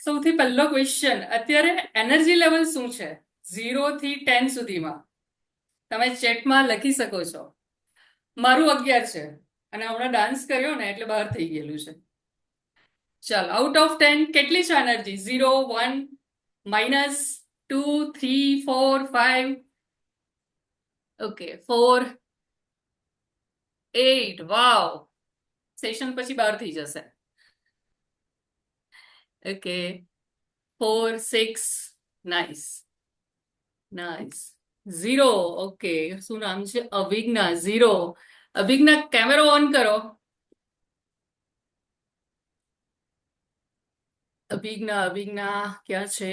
સૌથી પહેલો ક્વેશ્ચન, અત્યારે એનર્જી લેવલ શું છે 0 થી 10 સુધીમાં? તમે ચેટમાં લખી શકો છો. મારું 11 છે અને હમણાં ડાન્સ કર્યો ને એટલે બહાર થઈ ગયેલું છે. ચાલ, આઉટ ઓફ 10 કેટલી છે એનર્જી? 0, 1, -2, 3, 4, 5. ઓકે, 4, 8. વાવ, સેશન પછી બહાર થઈ જશે. ઓકે, 4, 6. Nice, nice. 0. ઓકે, શું નામ છે? અભિજ્ઞા. 0. અભિજ્ઞા, કેમેરો ઓન કરો. અભિજ્ઞા, અભિજ્ઞા ક્યાં છે?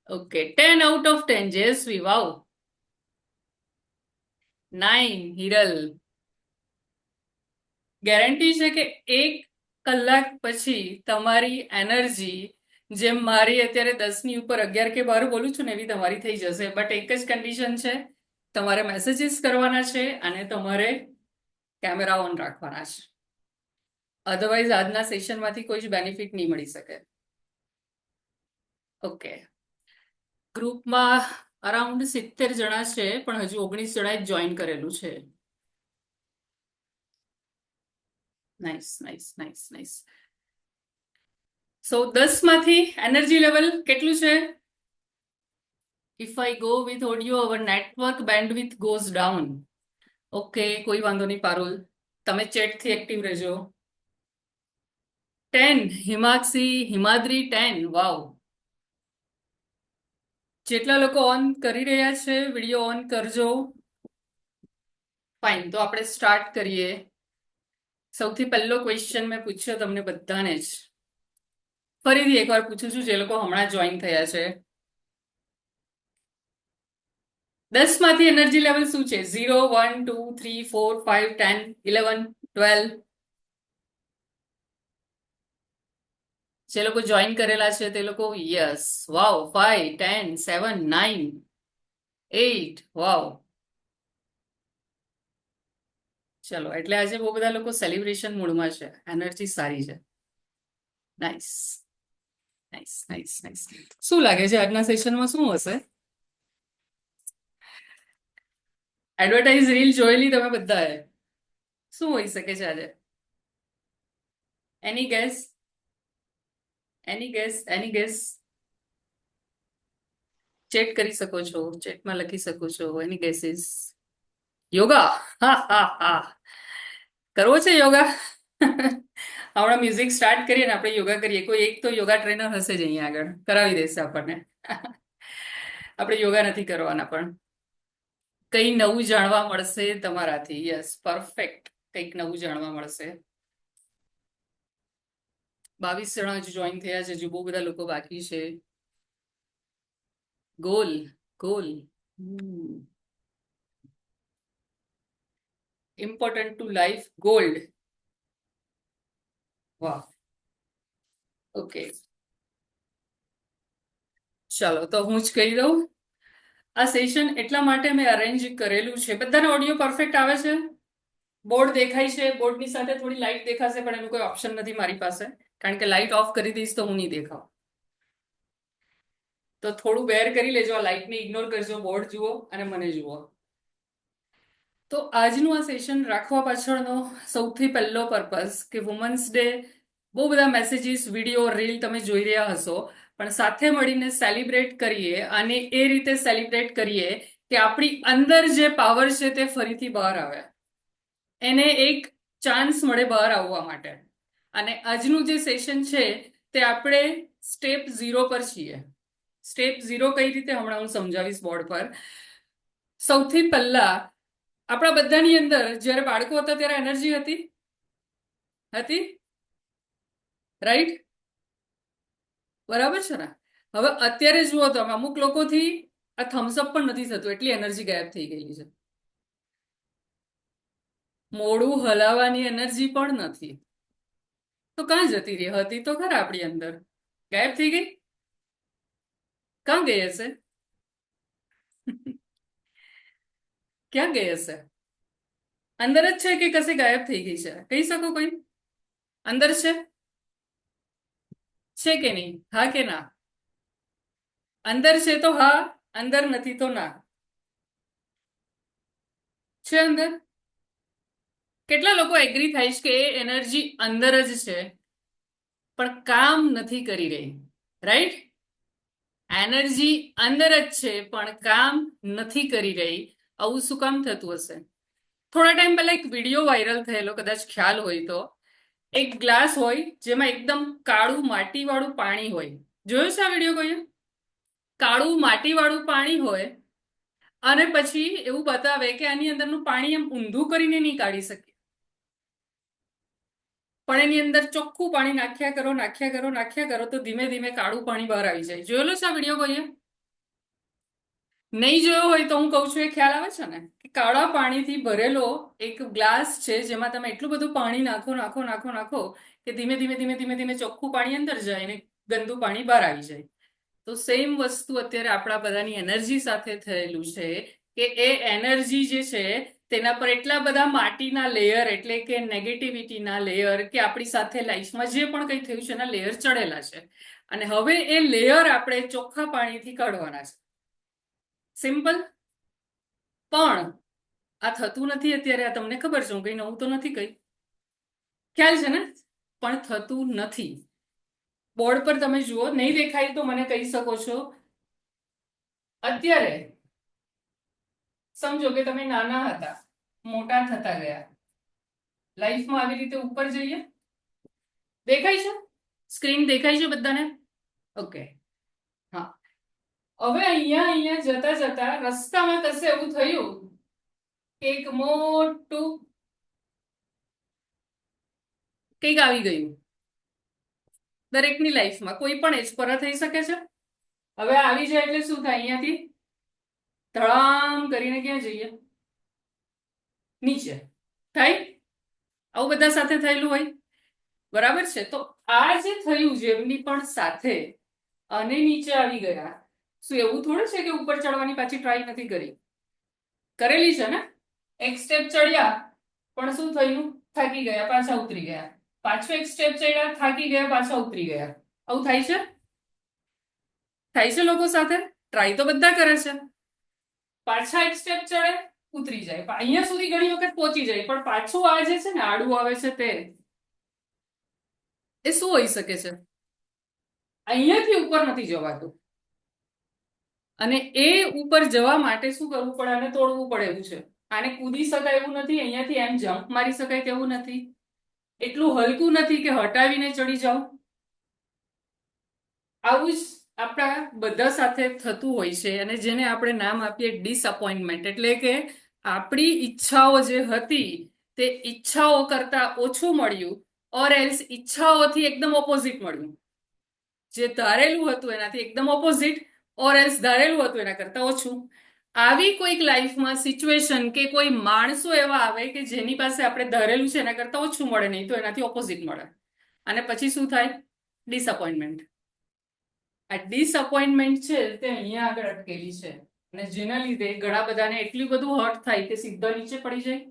Okay, 10 out of 10. Jayshree, wow. 9, Hiral. Guarantee છે કે 1 કલાક પછી તમારી એનર્જી, જેમ મારી અત્યારે 10 ની ઉપર 11 કે 12 બોલું છું ને, એવી તમારી થઈ જશે. બટ એક જ કન્ડિશન છે, તમારે મેસેજીસ કરવાના છે અને તમારે કેમેરા ઓન રાખવાના છે. અધરવાઇઝ આજના સેશનમાંથી કોઈ જ બેનિફિટ નહીં મળી શકે. ઓકે, ગ્રુપમાં અરાઉન્ડ 70 જણા છે, પણ હજુ 19 જણાએ જોઈન કરેલું છે. Nice, nice, nice, nice. So 10 માંથી એનર્જી લેવલ કેટલું છે? If I go with audio, our network bandwidth goes down. Okay, કોઈ વાંધો નહીં પારુલ, તમે ચેટથી એક્ટિવ રહેજો. 10, હિમાક્ષી, હિમાદ્રી 10. વાવ. જેટલા લોકો ઓન કરી રહ્યા છે વિડીયો ઓન કરજો. ફાઇન, તો આપણે સ્ટાર્ટ કરીએ. સૌથી પહેલો ક્વેશ્ચન મેં પૂછ્યો તમને બધાને જ. ફરીથી એકવાર પૂછું છું જે લોકો હમણાં જોઈન થયા છે. 10 માંથી એનર્જી લેવલ શું છે? 0, 1, 2, 3, 4, 5, 10, 11, 12. જે લોકો જોઈન કરેલા છે તે લોકો યસ. વાવ. 5, 10, 7, 9, 8. વાવ. ચલો, એટલે આજે બહુ બધા લોકો સેલિબ્રેશન મૂડમાં છે, એનર્જી સારી છે. Nice, nice, nice, nice. શું લાગે છે આજના સેશનમાં શું હશે? એડવર્ટાઇઝ રીલ જોયેલી તમે બધાએ. શું હોઈ શકે છે આજે? એની ગેસ? એની ગેસ? એની ગેસ? ચેટ કરી શકો છો, ચેટમાં લખી શકો છો. એની ગેસીસ? યોગા? હા, હા, હા. કરવો છે યોગા? હમણાં મ્યુઝિક સ્ટાર્ટ કરીએ ને આપણે યોગા કરીએ. કોઈ એક તો યોગા ટ્રેનર હશે જ અહીંયા આગળ, કરાવી દેશે આપણને. આપણે યોગા નથી કરવાના, પણ કઈ નવું જાણવા મળશે તમારાથી. Yes, perfect. કંઈક નવું જાણવા મળશે. 22 જણા હજુ જોઈન થયા છે, હજુ બહુ બધા લોકો બાકી છે. Goal, goal. Important to life, gold. વાહ. ઓકે, ચાલો તો હું જ કહી દઉં. આ સેશન એટલા માટે મેં અરેન્જ કરેલું છે. બધાને ઓડિયો પરફેક્ટ આવે છે? બોર્ડ દેખાય છે? બોર્ડની સાથે થોડી લાઇટ દેખાશે, પણ એનું કોઈ ઓપ્શન નથી મારી પાસે, કારણ કે લાઇટ ઓફ કરી દઈશ તો હું નહીં દેખાવ. તો થોડું બેર કરી લેજો, આ લાઇટને ઇગ્નોર કરજો, બોર્ડ જુઓ અને મને જુઓ. તો આજનું આ સેશન રાખવા પાછળનો સૌથી પહેલો પર્પઝ કે વુમન્સ ડે, બહુ બધા મેસેજીસ, વિડીયો, રીલ તમે જોઈ રહ્યા હશો, પણ સાથે મળીને સેલિબ્રેટ કરીએ અને એ રીતે સેલિબ્રેટ કરીએ કે આપણી અંદર જે પાવર છે તે ફરીથી બહાર આવે, એને એક ચાન્સ મળે બહાર આવવા માટે. અને આજનું જે સેશન છે તે આપણે સ્ટેપ 0 પર છીએ. સ્ટેપ 0 કઈ રીતે, હમણાં હું સમજાવીશ બોર્ડ પર. સૌથી પહેલા આપણા બધાની અંદર જ્યારે બાળકો હતા ત્યારે એનર્જી હતી? હતી? રાઈટ? બરાબર છે ને? હવે અત્યારે જુઓ તમે, અમુક લોકોથી આ થમ્સઅપ પણ નથી થતું, એટલી એનર્જી ગાયબ થઈ ગયેલી છે. મોડું હલાવવાની એનર્જી પણ નથી. તો ક્યાં જતી રહી? હતી તો ખરા આપણી અંદર, ગાયબ થઈ ગઈ. ક્યાં ગઈ હશે? ક્યાં ગઈ હશે? અંદર જ છે કે કશે ગાયબ થઈ ગઈ છે? કહી શકો કોઈ? અંદર છે કે નહીં? હા કે ના? અંદર છે તો હા, અંદર નથી તો ના. છે અંદર? કેટલા લોકો એગ્રી થાય છે કે એ એનર્જી અંદર જ છે પણ કામ નથી કરી રહી? રાઈટ? એનર્જી અંદર જ છે પણ કામ નથી કરી રહી. આવું શું કામ થતું હશે? થોડા ટાઈમ પહેલા એક વિડીયો વાયરલ થયેલો, કદાચ ખ્યાલ હોય તો. એક ગ્લાસ હોય જેમાં એકદમ કાળું માટી વાળું પાણી હોય. જોયું છે આ વિડીયો કોઈએ? કાળું માટી વાળું પાણી હોય અને પછી એવું બતાવે કે આની અંદરનું પાણી એમ ઊંધું કરીને નહીં કાઢી શકે, પણ એની અંદર ચોખ્ખું પાણી નાખ્યા કરો, નાખ્યા કરો, નાખ્યા કરો તો ધીમે ધીમે કાળું પાણી બહાર આવી જાય. જોયેલો છે આ વિડીયો કોઈએ? નહીં જોયો હોય તો હું કહું છું, એ ખ્યાલ આવે છે ને કે કાળા પાણીથી ભરેલો એક ગ્લાસ છે જેમાં તમે એટલું બધું પાણી નાખો નાખો નાખો નાખો કે ધીમે ધીમે ધીમે ધીમે ધીમે ચોખ્ખું પાણી અંદર જાય ને ગંદુ પાણી બહાર આવી જાય. તો સેમ વસ્તુ અત્યારે આપણા બધાની એનર્જી સાથે થયેલું છે કે એ એનર્જી જે છે તેના પર એટલા બધા માટીના લેયર, એટલે કે નેગેટિવિટીના લેયર, કે આપણી સાથે લાઈફમાં જે પણ કંઈ થયું છે એના લેયર ચડેલા છે. અને હવે એ લેયર આપણે ચોખ્ખા પાણીથી કાઢવાના છે. સિમ્પલ. પણ આ થતું નથી અત્યારે. આ તમને ખબર છે, હું કઈ નવું તો નથી કઈ, ખ્યાલ છે ને? પણ થતું નથી. બોર્ડ પર તમે જુઓ, નહીં દેખાય તો મને કહી શકો છો. અત્યારે સમજો કે તમે નાના હતા, મોટા થતા ગયા, લાઈફમાં આવી રીતે ઉપર જઈએ. દેખાય છે? સ્ક્રીન દેખાય છે બધાને? ઓકે. હા. હવે અહીંયા જતા જતા રસ્તામાં કશે એવું થયું કે એક મોટું કંઈક આવી ગયું. દરેકની લાઈફમાં કોઈ પણ એજ પર થઈ શકે છે. હવે આવી જાય એટલે શું થાય? અહીંયાથી ધડામ કરીને ક્યાં જઈએ? નીચે. થાય? આવું બધા સાથે થયેલું હોય, બરાબર છે? તો આ જે થયું જેમની પણ સાથે અને નીચે આવી ગયા, શું એવું થોડું છે કે ઉપર ચડવાની પાછી ટ્રાય નથી કરી? કરેલી છે ને. એક સ્ટેપ ચડ્યા પણ શું થયું? થાકી ગયા, પાછા ઉતરી ગયા. પાછો એક સ્ટેપ ચડ્યા, થાકી ગયા, પાછા ઉતરી ગયા. આવું થાય છે? થાય છે લોકો સાથે. ટ્રાય તો બધા કરે છે. પાછા એક સ્ટેપ ચડે, ઉતરી જાય, અહીંયા સુધી ઘણી વખત પહોંચી જાય, પણ પાછું આ જે છે ને આડું આવે છે તે એ શું હોઈ શકે છે? અહીંયાથી ઉપર નથી જવાતું. અને એ ઉપર જવા માટે શું કરવું પડે? આને તોડવું પડે એવું છે. આને કૂદી શકાય એવું નથી, અહીંયાથી એમ જમ્પ મારી શકાય તેવું નથી, એટલું હલકું નથી કે હટાવીને ચડી જાઓ. આવું જ આપણા બધા સાથે થતું હોય છે, અને જેને આપણે નામ આપીએ ડિસઅપોઇન્ટમેન્ટ. એટલે કે આપણી ઈચ્છાઓ જે હતી તે ઈચ્છાઓ કરતા ઓછું મળ્યું, ઓર એલ્સ ઈચ્છાઓથી એકદમ ઓપોઝિટ મળ્યું. જે ધારેલું હતું એનાથી એકદમ ઓપોઝિટ, ઓર એલ્સ ધારેલું હતું એના કરતા ઓછું. આવી કોઈક લાઈફમાં સિચ્યુએશન કે કોઈ માણસો એવા આવે કે જેની પાસે આપણે ધારેલું છે એના કરતા ઓછું મળે, નહીં તો એનાથી ઓપોઝિટ મળે. અને પછી શું થાય? ડિસઅપોઇન્ટમેન્ટ. આ ડિસઅપોઇન્ટમેન્ટ છે તે અહીંયા આગળ અટકેલી છે, અને જેના લીધે ઘણા બધાને એટલું બધું હર્ટ થાય કે સીધા નીચે પડી જાય.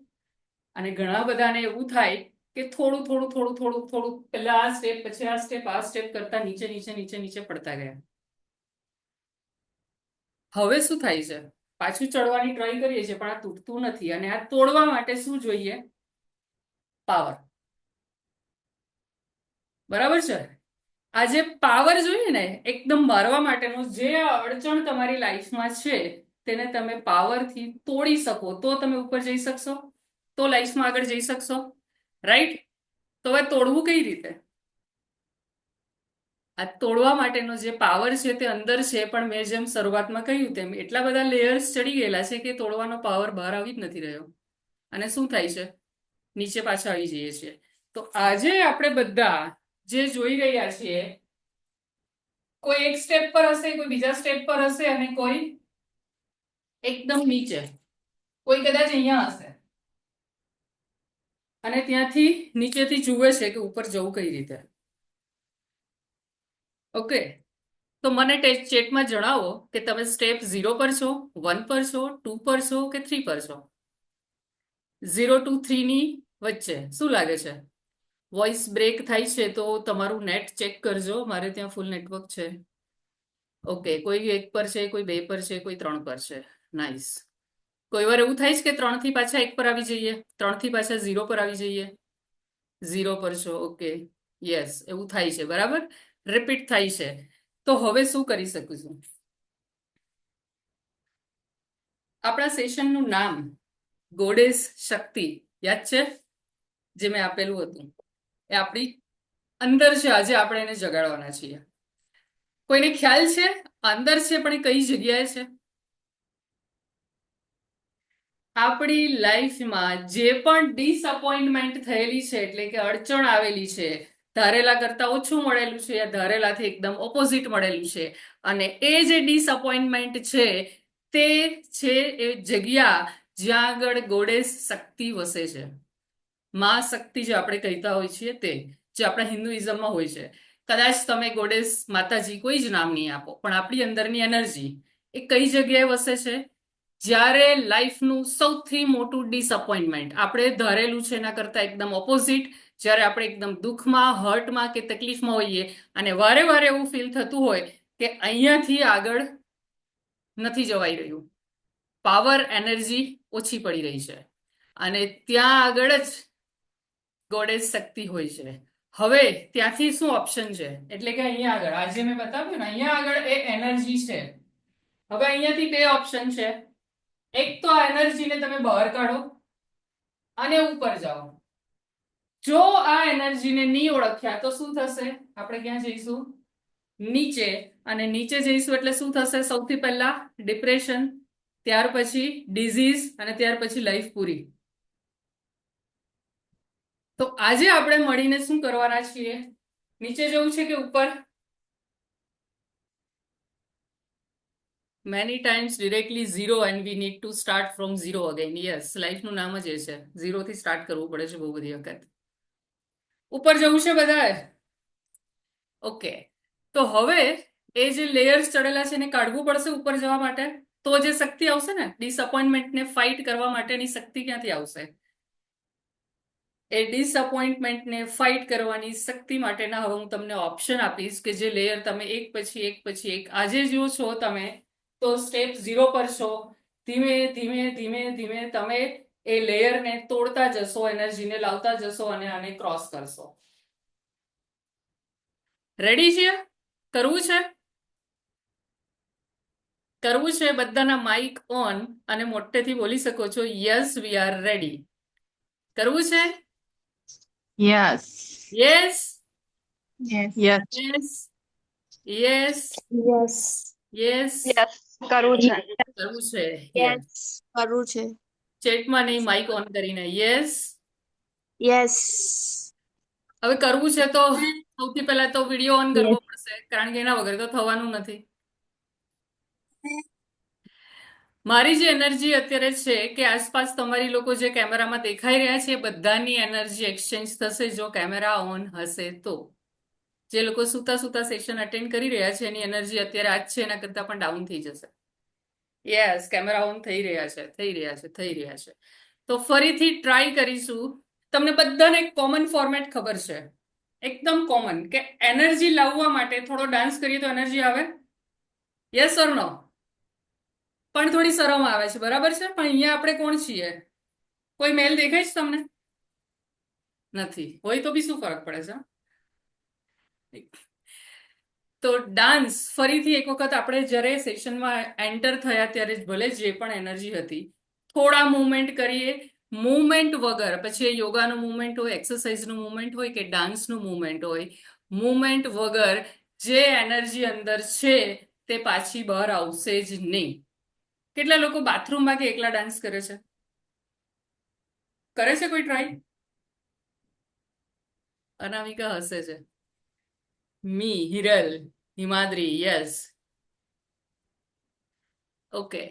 અને ઘણા બધાને એવું થાય કે થોડું થોડું થોડું થોડું થોડું પહેલા આ સ્ટેપ, પછી આ સ્ટેપ, આ સ્ટેપ કરતા નીચે નીચે નીચે નીચે પડતા ગયા. હવે શું થાય છે? પાછું ચડવાની ટ્રાય કરીએ છીએ પણ આ તૂટતું નથી. અને આ તોડવા માટે શું જોઈએ? પાવર. બરાબર છે? આ જે પાવર જોઈએ ને એકદમ મારવા માટેનો, જે અડચણ તમારી લાઈફમાં છે તેને તમે પાવરથી તોડી શકો તો તમે ઉપર જઈ શકશો, તો લાઈફમાં આગળ જઈ શકશો. રાઈટ? તો હવે તોડવું કઈ રીતે? આ તોડવા માટેનો જે પાવર છે તે અંદર છે, પણ મેં જેમ શરૂઆતમાં કહ્યું તેમ એટલા બધા લેયર્સ ચડી ગયેલા છે કે તોડવાનો પાવર બહાર આવી જ નથી રહ્યો. અને શું થાય છે? નીચે પાછા આવી જઈએ છીએ. તો આજે આપણે બધા જે જોઈ રહ્યા છીએ, કોઈ એક સ્ટેપ પર હશે, કોઈ બીજા સ્ટેપ પર હશે, અને કોઈ એકદમ નીચે, કોઈ કદાચ અહીંયા હશે અને ત્યાંથી નીચેથી જુએ છે કે ઉપર જવું કઈ રીતે. ઓકે, તો મને ચેટમાં જણાવો કે તમે સ્ટેપ 0 પર છો, 1 પર છો, 2 પર છો કે 3 પર છો? 0 to 3 ની વચ્ચે શું લાગે છે? વોઇસ બ્રેક થાય છે તો તમારું નેટ ચેક કરજો. મારે ત્યાં ફૂલ નેટવર્ક છે. ઓકે, કોઈ 1 પર છે, કોઈ 2 પર છે, કોઈ 3 પર છે. નાઇસ. કોઈ વાર એવું થાય છે કે 3 થી પાછા 1 પર આવી જઈએ, 3 થી પાછા 0 પર આવી જઈએ. 0 પર છો. ઓકે, યસ, એવું થાય છે. બરાબર, રિપીટ થાય છે. તો હવે શું કરી શકું છું? આપણા સેશનનું નામ ગોડેસ શક્તિ યાદ છે, જે મેં આપેલું હતું. એ આપણી અંદર છે. આજે આપણે એને જગાડવાના છીએ. કોઈને ખ્યાલ છે અંદર છે, પણ એ કઈ જગ્યાએ છે? આપણી લાઈફમાં જે પણ ડિસઅપોઇન્ટમેન્ટ થયેલી છે, એટલે કે અડચણ આવેલી છે, ધારેલા કરતા ઓછું મળેલું છે યા ધારેલાથી એકદમ ઓપોઝિટ મળેલું છે, અને એ જે ડિસઅપોઇન્ટમેન્ટ છે તે છે એ જગ્યા જ્યાં આગળ ગોડેસ શક્તિ વસે છે. માં શક્તિ જે આપણે કહેતા હોય છીએ તે, જે આપણા હિન્દુઇઝમમાં હોય છે. કદાચ તમે ગોડેસ માતાજી કોઈ જ નામ નહીં આપો, પણ આપણી અંદરની એનર્જી એ કઈ જગ્યાએ વસે છે? જ્યારે લાઈફનું સૌથી મોટું ડિસઅપોઇન્ટમેન્ટ આપણે ધારેલું છે એના કરતાં એકદમ ઓપોઝિટ, જ્યારે આપણે એકદમ દુઃખમાં, હર્ટમાં કે તકલીફમાં હોઈએ અને વારે વારે એવું ફીલ થતું હોય કે અહીંયાથી આગળ નથી જવાઈ રહ્યું, પાવર એનર્જી ઓછી પડી રહી છે, અને ત્યાં આગળ જ ગોડેસ શક્તિ હોય છે. હવે ત્યાંથી શું ઓપ્શન છે? એટલે કે અહીંયા આગળ આજે મેં બતાવ્યું ને, અહીંયા આગળ એ એનર્જી છે. હવે અહીંયાથી 2 ઓપ્શન છે. એક તો આ એનર્જીને તમે બહાર કાઢો અને ઉપર જાઓ. જો આ એનર્જીને નહીં ઓળખ્યા તો શું થશે? આપણે ક્યાં જઈશું? નીચે. અને નીચે જઈશું એટલે શું થશે? સૌથી પહેલા ડિપ્રેશન, ત્યાર પછી ડિઝીઝ, અને ત્યાર પછી લાઈફ પૂરી. તો આજે આપણે મળીને શું કરવાના છીએ? નીચે જવું છે કે ઉપર? Many times directly zero and we need to start from zero again. Yes, લાઈફનું નામ જ એ છે. ઝીરોથી સ્ટાર્ટ કરવું પડે છે બહુ બધી વખત. ઉપર જવું છે બધાએ? ઓકે, તો હવે એ જે લેયર્સ ચડેલા છે એને કાઢવું પડશે ઉપર જવા માટે. તો જે શક્તિ આવશે ને, ડિસઅપોઇન્ટમેન્ટને ફાઇટ કરવા માટેની શક્તિ ક્યાંથી આવશે? એ ડિસઅપોઇન્ટમેન્ટને ફાઇટ કરવાની શક્તિ માટેના હવે હું તમને ઓપ્શન આપીશ કે જે લેયર તમે એક પછી એક પછી એક આજે જો છો તમે, તો સ્ટેપ 0 પર છો. ધીમે ધીમે ધીમે ધીમે તમે એ લેયરને તોડતા જશો, એનર્જીને લાવતા જશો અને આને ક્રોસ કરશો. રેડી છીએ? કરવું છે? કરવું છે? બધાના માઇક ઓન અને મોટેથી બોલી શકો છો, યસ વી આર રેડી. કરવું છે? Yes. Yes Yes. Yes. Yes yes yes yes yes કરવું છે. કરવું છે. યસ, યસ કરવું છે. ચેટમાં નહીં, માઇક ઓન કરીને. યસ. યસ હવે કરવું છે તો સૌથી પહેલા તો વિડીયો ઓન કરવો પડશે, કારણ કે એના વગર તો થવાનું નથી. મારી જે એનર્જી અત્યારે છે કે આસપાસ તમારી લોકો જે કેમેરામાં દેખાઈ રહ્યા છે બધાની એનર્જી એક્સચેન્જ થશે જો કેમેરા ઓન હશે તો. જે લોકો સુતા સુતા સેશન અટેન્ડ કરી રહ્યા છે એની એનર્જી અત્યારે આજ છે એના કરતાં પણ ડાઉન થઈ જશે. યસ, કેમેરા ઓન થઈ રહ્યા છે, થઈ રહ્યા છે, થઈ રહ્યા છે. તો ફરીથી ટ્રાય કરીશું. તમને બધાને એક કોમન ફોર્મેટ ખબર છે, એકદમ કોમન, કે એનર્જી લાવવા માટે થોડો ડાન્સ કરીએ તો એનર્જી આવે? યસ ઓર નો? પણ થોડી શરમ આવે છે, બરાબર છે? પણ અહીંયા આપણે કોણ છીએ? કોઈ મેલ દેખાય છે તમને? નથી હોય તો બી શું ફરક પડે છે? તો ડાન્સ ફરીથી એક વખત આપણે જ્યારે સેશનમાં એન્ટર થયા ત્યારે ભલે જે પણ એનર્જી હતી થોડા મૂવમેન્ટ કરીએ. મૂવમેન્ટ વગર, પછી એ યોગાનું મૂવમેન્ટ હોય, એક્સરસાઇઝનું મૂવમેન્ટ હોય કે ડાન્સનું મૂવમેન્ટ હોય, મૂવમેન્ટ વગર જે એનર્જી અંદર છે તે પાછી બહાર આવશે જ નહીં. કેટલા લોકો બાથરૂમમાં કે એકલા ડાન્સ કરે છે? કરે છે કોઈ ટ્રાય? અનામિકા હસે છે. મી, હિરલ, હિમાદ્રી, યસ. ઓકે,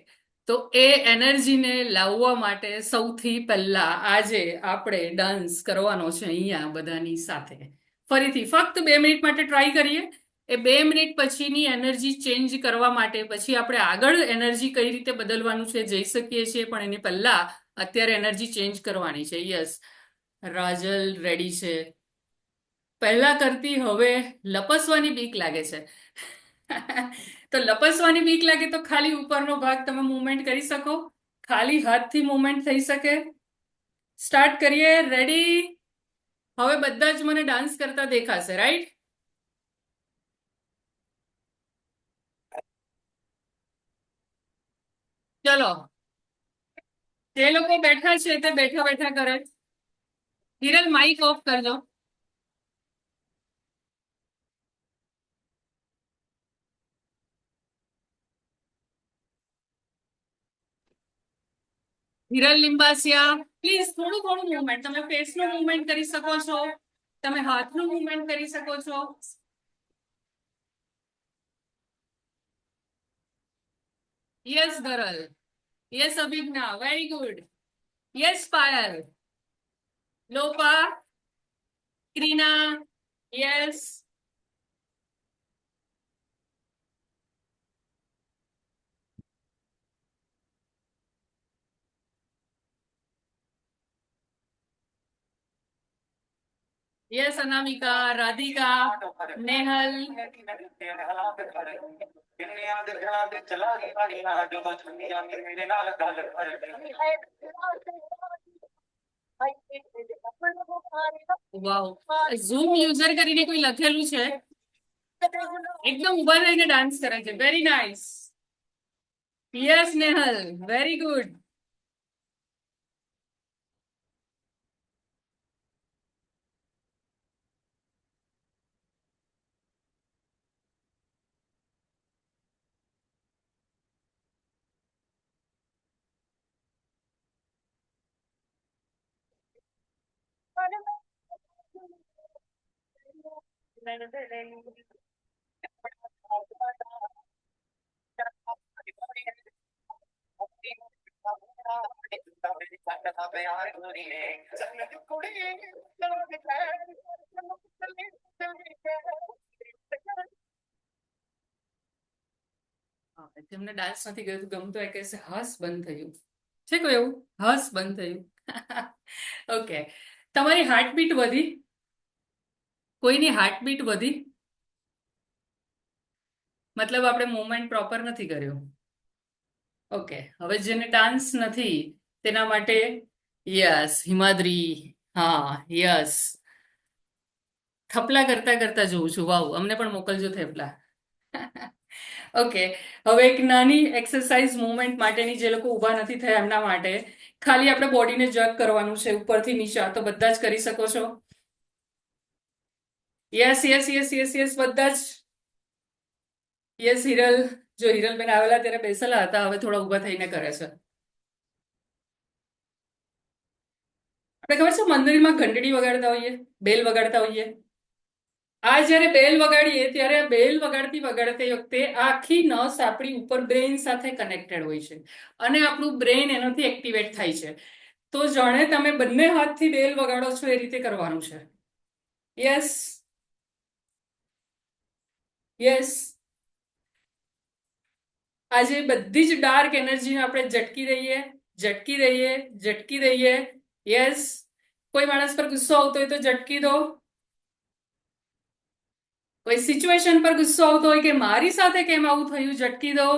તો એ એનર્જીને લાવવા માટે સૌથી પહેલા આજે આપણે ડાન્સ કરવાનો છે અહીંયા બધાની સાથે. ફરીથી ફક્ત 2 મિનિટ માટે ટ્રાય કરીએ. એ 2 મિનિટ પછીની એનર્જી ચેન્જ કરવા માટે પછી આપણે આગળ એનર્જી કઈ રીતે બદલવાનું છે જઈ શકીએ છીએ, પણ એની પહેલા અત્યારે એનર્જી ચેન્જ કરવાની છે. યસ, રાજલ રેડી છે. પહેલા કરતી હવે લપસવાની બીક લાગે છે. તો લપસવાની બીક લાગે તો ખાલી ઉપરનો ભાગ તમે મૂવમેન્ટ કરી શકો, ખાલી હાથથી મૂવમેન્ટ થઈ શકે. સ્ટાર્ટ કરીએ. રેડી? હવે બધા જ મને ડાન્સ કરતા દેખાશે, રાઈટ? ચલો, જે લોકો બેઠા છે તે બેઠા બેઠા કરે. હિરલ, માઇક ઓફ કરજો. હિરલ લિંબાસિયા, પ્લીઝ થોડું થોડું મૂવમેન્ટ. તમે ફેસનું મૂવમેન્ટ કરી શકો છો, તમે હાથનું મૂવમેન્ટ કરી શકો છો. Yes girl, yes Abhigya, very good. Yes Payal, Lopa, Krina, yes. Yes Anamika, Radhika, Nehal. Wow, zoom user કરીને કોઈ લખેલું છે, એકદમ ઉભા રહીને ડાન્સ કરે છે. Very nice. Yes Nehal, very good. જેમને ડાન્સ નથી ગમતો એ કહેશે હસ બંધ થયું છે. કોઈ એવું હસ બંધ થયું? ઓકે. તમારી હાર્ટબીટ વધી? કોઈની હાર્ટબીટ વધી? મતલબ આપણે મૂવમેન્ટ પ્રોપર નથી કર્યો. ઓકે, હવે જેને ડાન્સ નથી તેના માટે યસ. હિમાદ્રી, હા યસ. થપલા કરતા કરતા જોઉં છું. વાવ, અમને પણ મોકલજો થેપલા. ઓકે, હવે એક નાની એક્સરસાઇઝ મૂવમેન્ટ માટેની, જે લોકો ઊભા નથી થયા એમના માટે. ખાલી આપણે બોડીને જગ કરવાનું છે ઉપરથી નીચે. તો બધા જ કરી શકો છો. Yes yes yes yes yes, બધા જ. યસ હિરલ, જો હિરલબેન આવેલા ત્યારે બેસેલા હતા, હવે થોડા ઊભા થઈને કરે છે. આપણે ખબર છે મંદિરમાં ઘંટડી વગાડતા હોઈએ, બેલ વગાડતા હોઈએ. આ જ્યારે બેલ વગાડીએ ત્યારે બેલ વગાડતી વખતે આખી નસ આપણી ઉપર બ્રેઇન સાથે કનેક્ટેડ હોય છે અને આપણું બ્રેઇન એનાથી એક્ટિવેટ થાય છે. તો જાણે તમે બંને હાથથી બેલ વગાડો છો એ રીતે કરવાનું છે. Yes yes. આજે બધી જ ડાર્ક એનર્જીને આપણે ઝટકી દઈએ, ઝટકી દઈએ, ઝટકી દઈએ. યસ. કોઈ માણસ પર ગુસ્સો આવતો હોય તો ઝટકી દો. કોઈ સિચ્યુએશન પર ગુસ્સો આવતો હોય કે મારી સાથે કેમ આવું થયું, ઝટકી દો.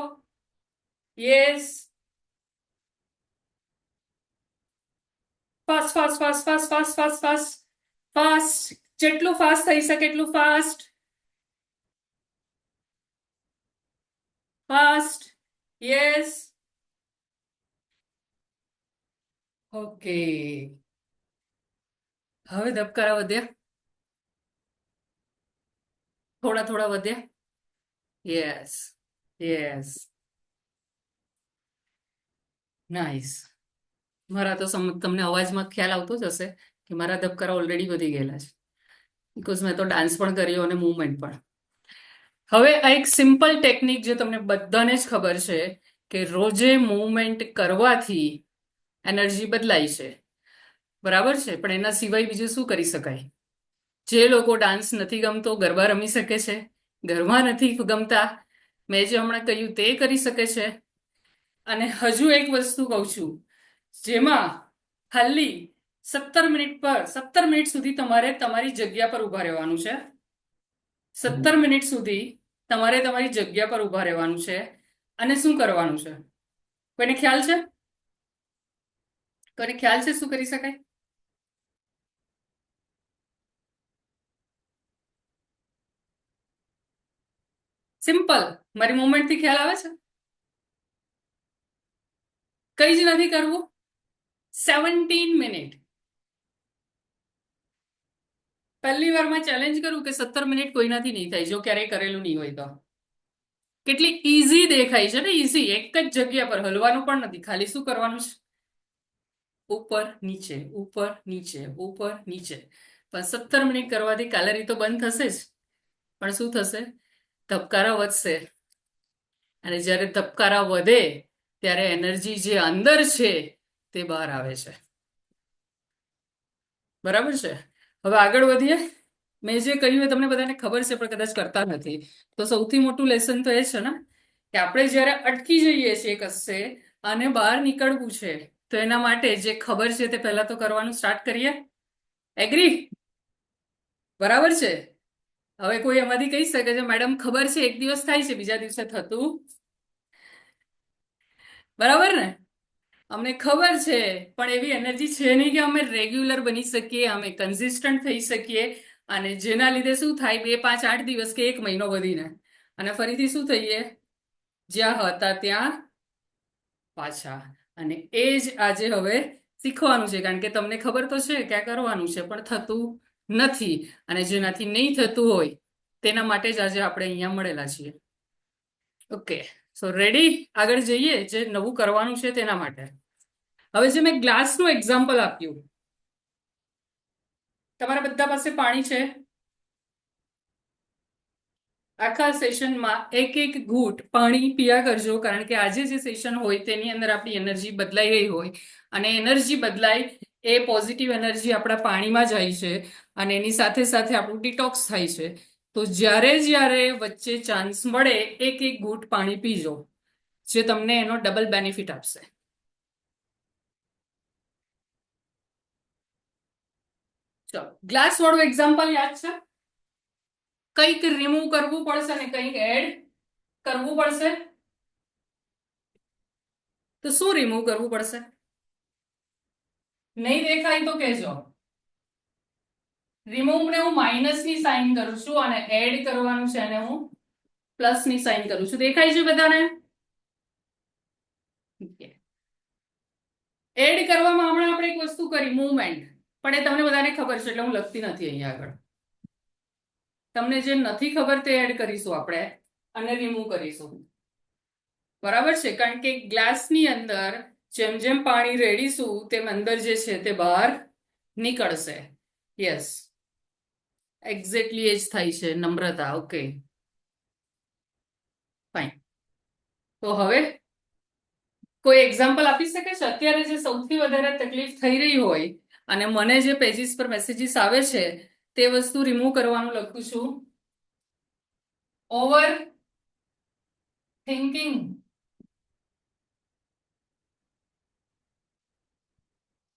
Yes. Fast fast fast fast fast fast fast fast. જેટલું ફાસ્ટ થઈ શકે એટલું ફાસ્ટ. ફાસ્ટ. યસ. ઓકે, હવે ધબકારા વધ્યા, થોડા થોડા વધ્યા. Yes yes, nice. મારા તો તમને અવાજમાં ખ્યાલ આવતો જ હશે કે મારા ધબકારા ઓલરેડી વધી ગયેલા છે, બીકોઝ મેં તો ડાન્સ પણ કર્યો અને મૂવમેન્ટ પણ. હવે આ એક સિમ્પલ ટેકનિક જે તમને બધાને જ ખબર છે કે રોજે મૂવમેન્ટ કરવાથી એનર્જી બદલાય છે, બરાબર છે? પણ એના સિવાય બીજું શું કરી શકાય? જે લોકો ડાન્સ નથી ગમતો ગરબા રમી શકે છે, ગરબા નથી ગમતા મેં જે હમણાં કહ્યું તે કરી શકે છે. અને હજુ એક વસ્તુ કહું છું, જેમાં ખાલી 17 મિનિટ સુધી તમારે તમારી જગ્યા પર ઊભા રહેવાનું છે. 17 મિનિટ સુધી તમારે તમારી જગ્યા પર ઊભા રહેવાનું છે. અને શું કરવાનું છે? કોઈને ખ્યાલ છે? કોઈને ખ્યાલ છે શું કરી શકાય? સિમ્પલ. મારી મુવમેન્ટથી ખ્યાલ આવે છે? કઈ જ નથી કરવું. 17 મિનિટ. પહેલી વારમાં ચેલેન્જ કરું કે 17 મિનિટ કોઈનાથી નહીં થાય, જો ક્યારેય કરેલું નહીં હોય તો. કેટલી ઈઝી દેખાય છે ને? ઈઝી. એક જ જગ્યા પર હલવાનું પણ નથી, ખાલી શું કરવાનું છે? ઉપર નીચે, ઉપર નીચે, ઉપર નીચે. પણ 17 મિનિટ કરવાથી કેલરી તો બંધ થશે જ, પણ શું થશે? ધબકારા વધશે. અને જ્યારે ધબકારા વધે ત્યારે એનર્જી જે અંદર છે તે બહાર આવે છે. બરાબર છે? હવે આગળ વધીએ. મેં જે કહ્યું એ તમને બધાને ખબર છે પણ કદાચ કરતા નથી. તો સૌથી મોટું લેસન તો એ છે ને કે આપણે જ્યારે અટકી જઈએ છીએ કશે અને બહાર નીકળવું છે, તો એના માટે જે ખબર છે તે પહેલા તો કરવાનું સ્ટાર્ટ કરીએ. એગ્રી? બરાબર છે? હવે કોઈ એમાંથી કહી શકે છે મેડમ ખબર છે, એક દિવસ થાય છે, બીજા દિવસે થતું. બરાબર ને? અમને ખબર છે પણ એવી એનર્જી છે નહીં કે અમે રેગ્યુલર બની શકીએ, અમે કન્સિસ્ટન્ટ થઈ શકીએ. અને જેના લીધે શું થાય, 2, 5, 8 દિવસ કે 1 મહિનો વધીને અને ફરીથી શું થઈએ? જ્યાં હતા ત્યાં પાછા. અને એ જ આજે હવે શીખવાનું છે, કારણ કે તમને ખબર તો છે ક્યાં કરવાનું છે, પણ થતું નથી. અને જેનાથી નહીં થતું હોય તેના માટે જ આજે આપણે અહીંયા મળેલા છીએ. ઓકે, સો રેડી? આગળ જઈએ. જે નવું કરવાનું છે તેના માટે. હવે જે મેં ગ્લાસનું એક્ઝામ્પલ આપ્યું, તમારા બધા પાસે પાણી છે? આખા સેશનમાં એક એક ઘૂંટ પાણી પીયા કરજો, કારણ કે આજે જે સેશન હોય તેની અંદર આપણી એનર્જી બદલાઈ ગઈ હોય. અને એનર્જી બદલાય એ પોઝિટિવ એનર્જી આપણા પાણીમાં જાય છે અને એની સાથે સાથે આપણું ડિટોક્સ થાય છે. તો જ્યારે જ્યારે વચ્ચે ચાન્સ મળે એક એક ઘૂંટ પાણી પીજો, જે તમને એનો ડબલ બેનિફિટ આપશે. ચલો, ગ્લાસ વાળું એક્ઝામ્પલ યાદ છે? કંઈક રિમૂવ કરવું પડશે ને કંઈક એડ કરવું પડશે. તો શું રિમૂવ કરવું પડશે? નહીં દેખાય તો કહેજો. રિમૂવ ને હું માઇનસની સાઇન કરું છું અને એડ કરવાનું છે અને હું પ્લસની સાઇન કરું છું. દેખાય છે બધાને? એડ કરવામાં હમણાં આપણે એક વસ્તુ કરી, મૂવમેન્ટ, પણ એ તમને બધાને ખબર છે એટલે હું લખતી નથી અહીંયા આગળ. તમને જે નથી ખબર તે એડ કરીશું આપણે અને રિમૂવ કરીશું. બરાબર છે? કારણ કે ગ્લાસની અંદર જેમ જેમ પાણી રેડીશું તેમ અંદર જે છે તે બહાર નીકળશે. યસ, એક્ઝેક્ટલી એ જ થાય છે. નમ્રતા. Okay, fine. તો હવે કોઈ એક્ઝામ્પલ આપી શકે છે અત્યારે જે સૌથી વધારે તકલીફ થઈ રહી હોય અને મને જે પેજીસ પર મેસેજીસ આવે છે તે વસ્તુ રિમૂવ કરવાનું લખું છું? Over thinking.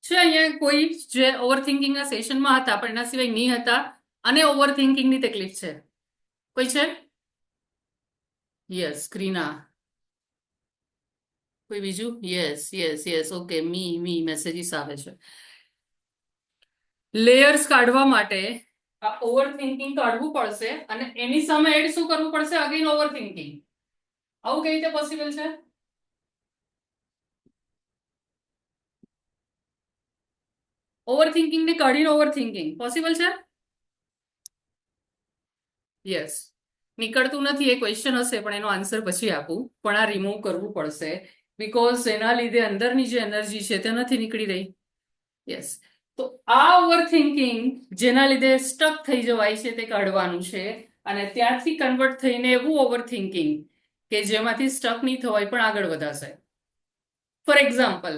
છે અહીંયા કોઈ જે ઓવર થિંકિંગના સેશનમાં હતા પણ એના સિવાય નહીં હતા અને ઓવર થિંકિંગની તકલીફ છે? કોઈ છે? યસ, ક્રીના. કોઈ બીજું? Yes yes yes. ઓકે, મી મેસેજીસ આવે છે. લેયર્સ કાઢવા માટે આ ઓવર થિંકિંગ કાઢવું પડશે અને એની સામે એડ શું કરવું પડશે? Again over thinking. આવું કઈ રીતે પોસિબલ છે? ઓવર થિંકિંગ ને કાઢીને ઓવર થિંકિંગ પોસિબલ છે? યસ. નીકળતું નથી એ ક્વેશ્ચન હશે પણ એનો આન્સર પછી આપું. પણ આ રિમૂવ કરવું પડશે બીકોઝ એના લીધે અંદરની જે એનર્જી છે તે નથી નીકળી રહી. યસ. તો આ ઓવર થિંકિંગ જેના લીધે સ્ટક થઈ જવાય છે તે કાઢવાનું છે અને ત્યાંથી કન્વર્ટ થઈને એવું ઓવર થિંકિંગ કે જેમાંથી સ્ટક નહીં થવાય પણ આગળ વધાશે. ફોર એક્ઝામ્પલ,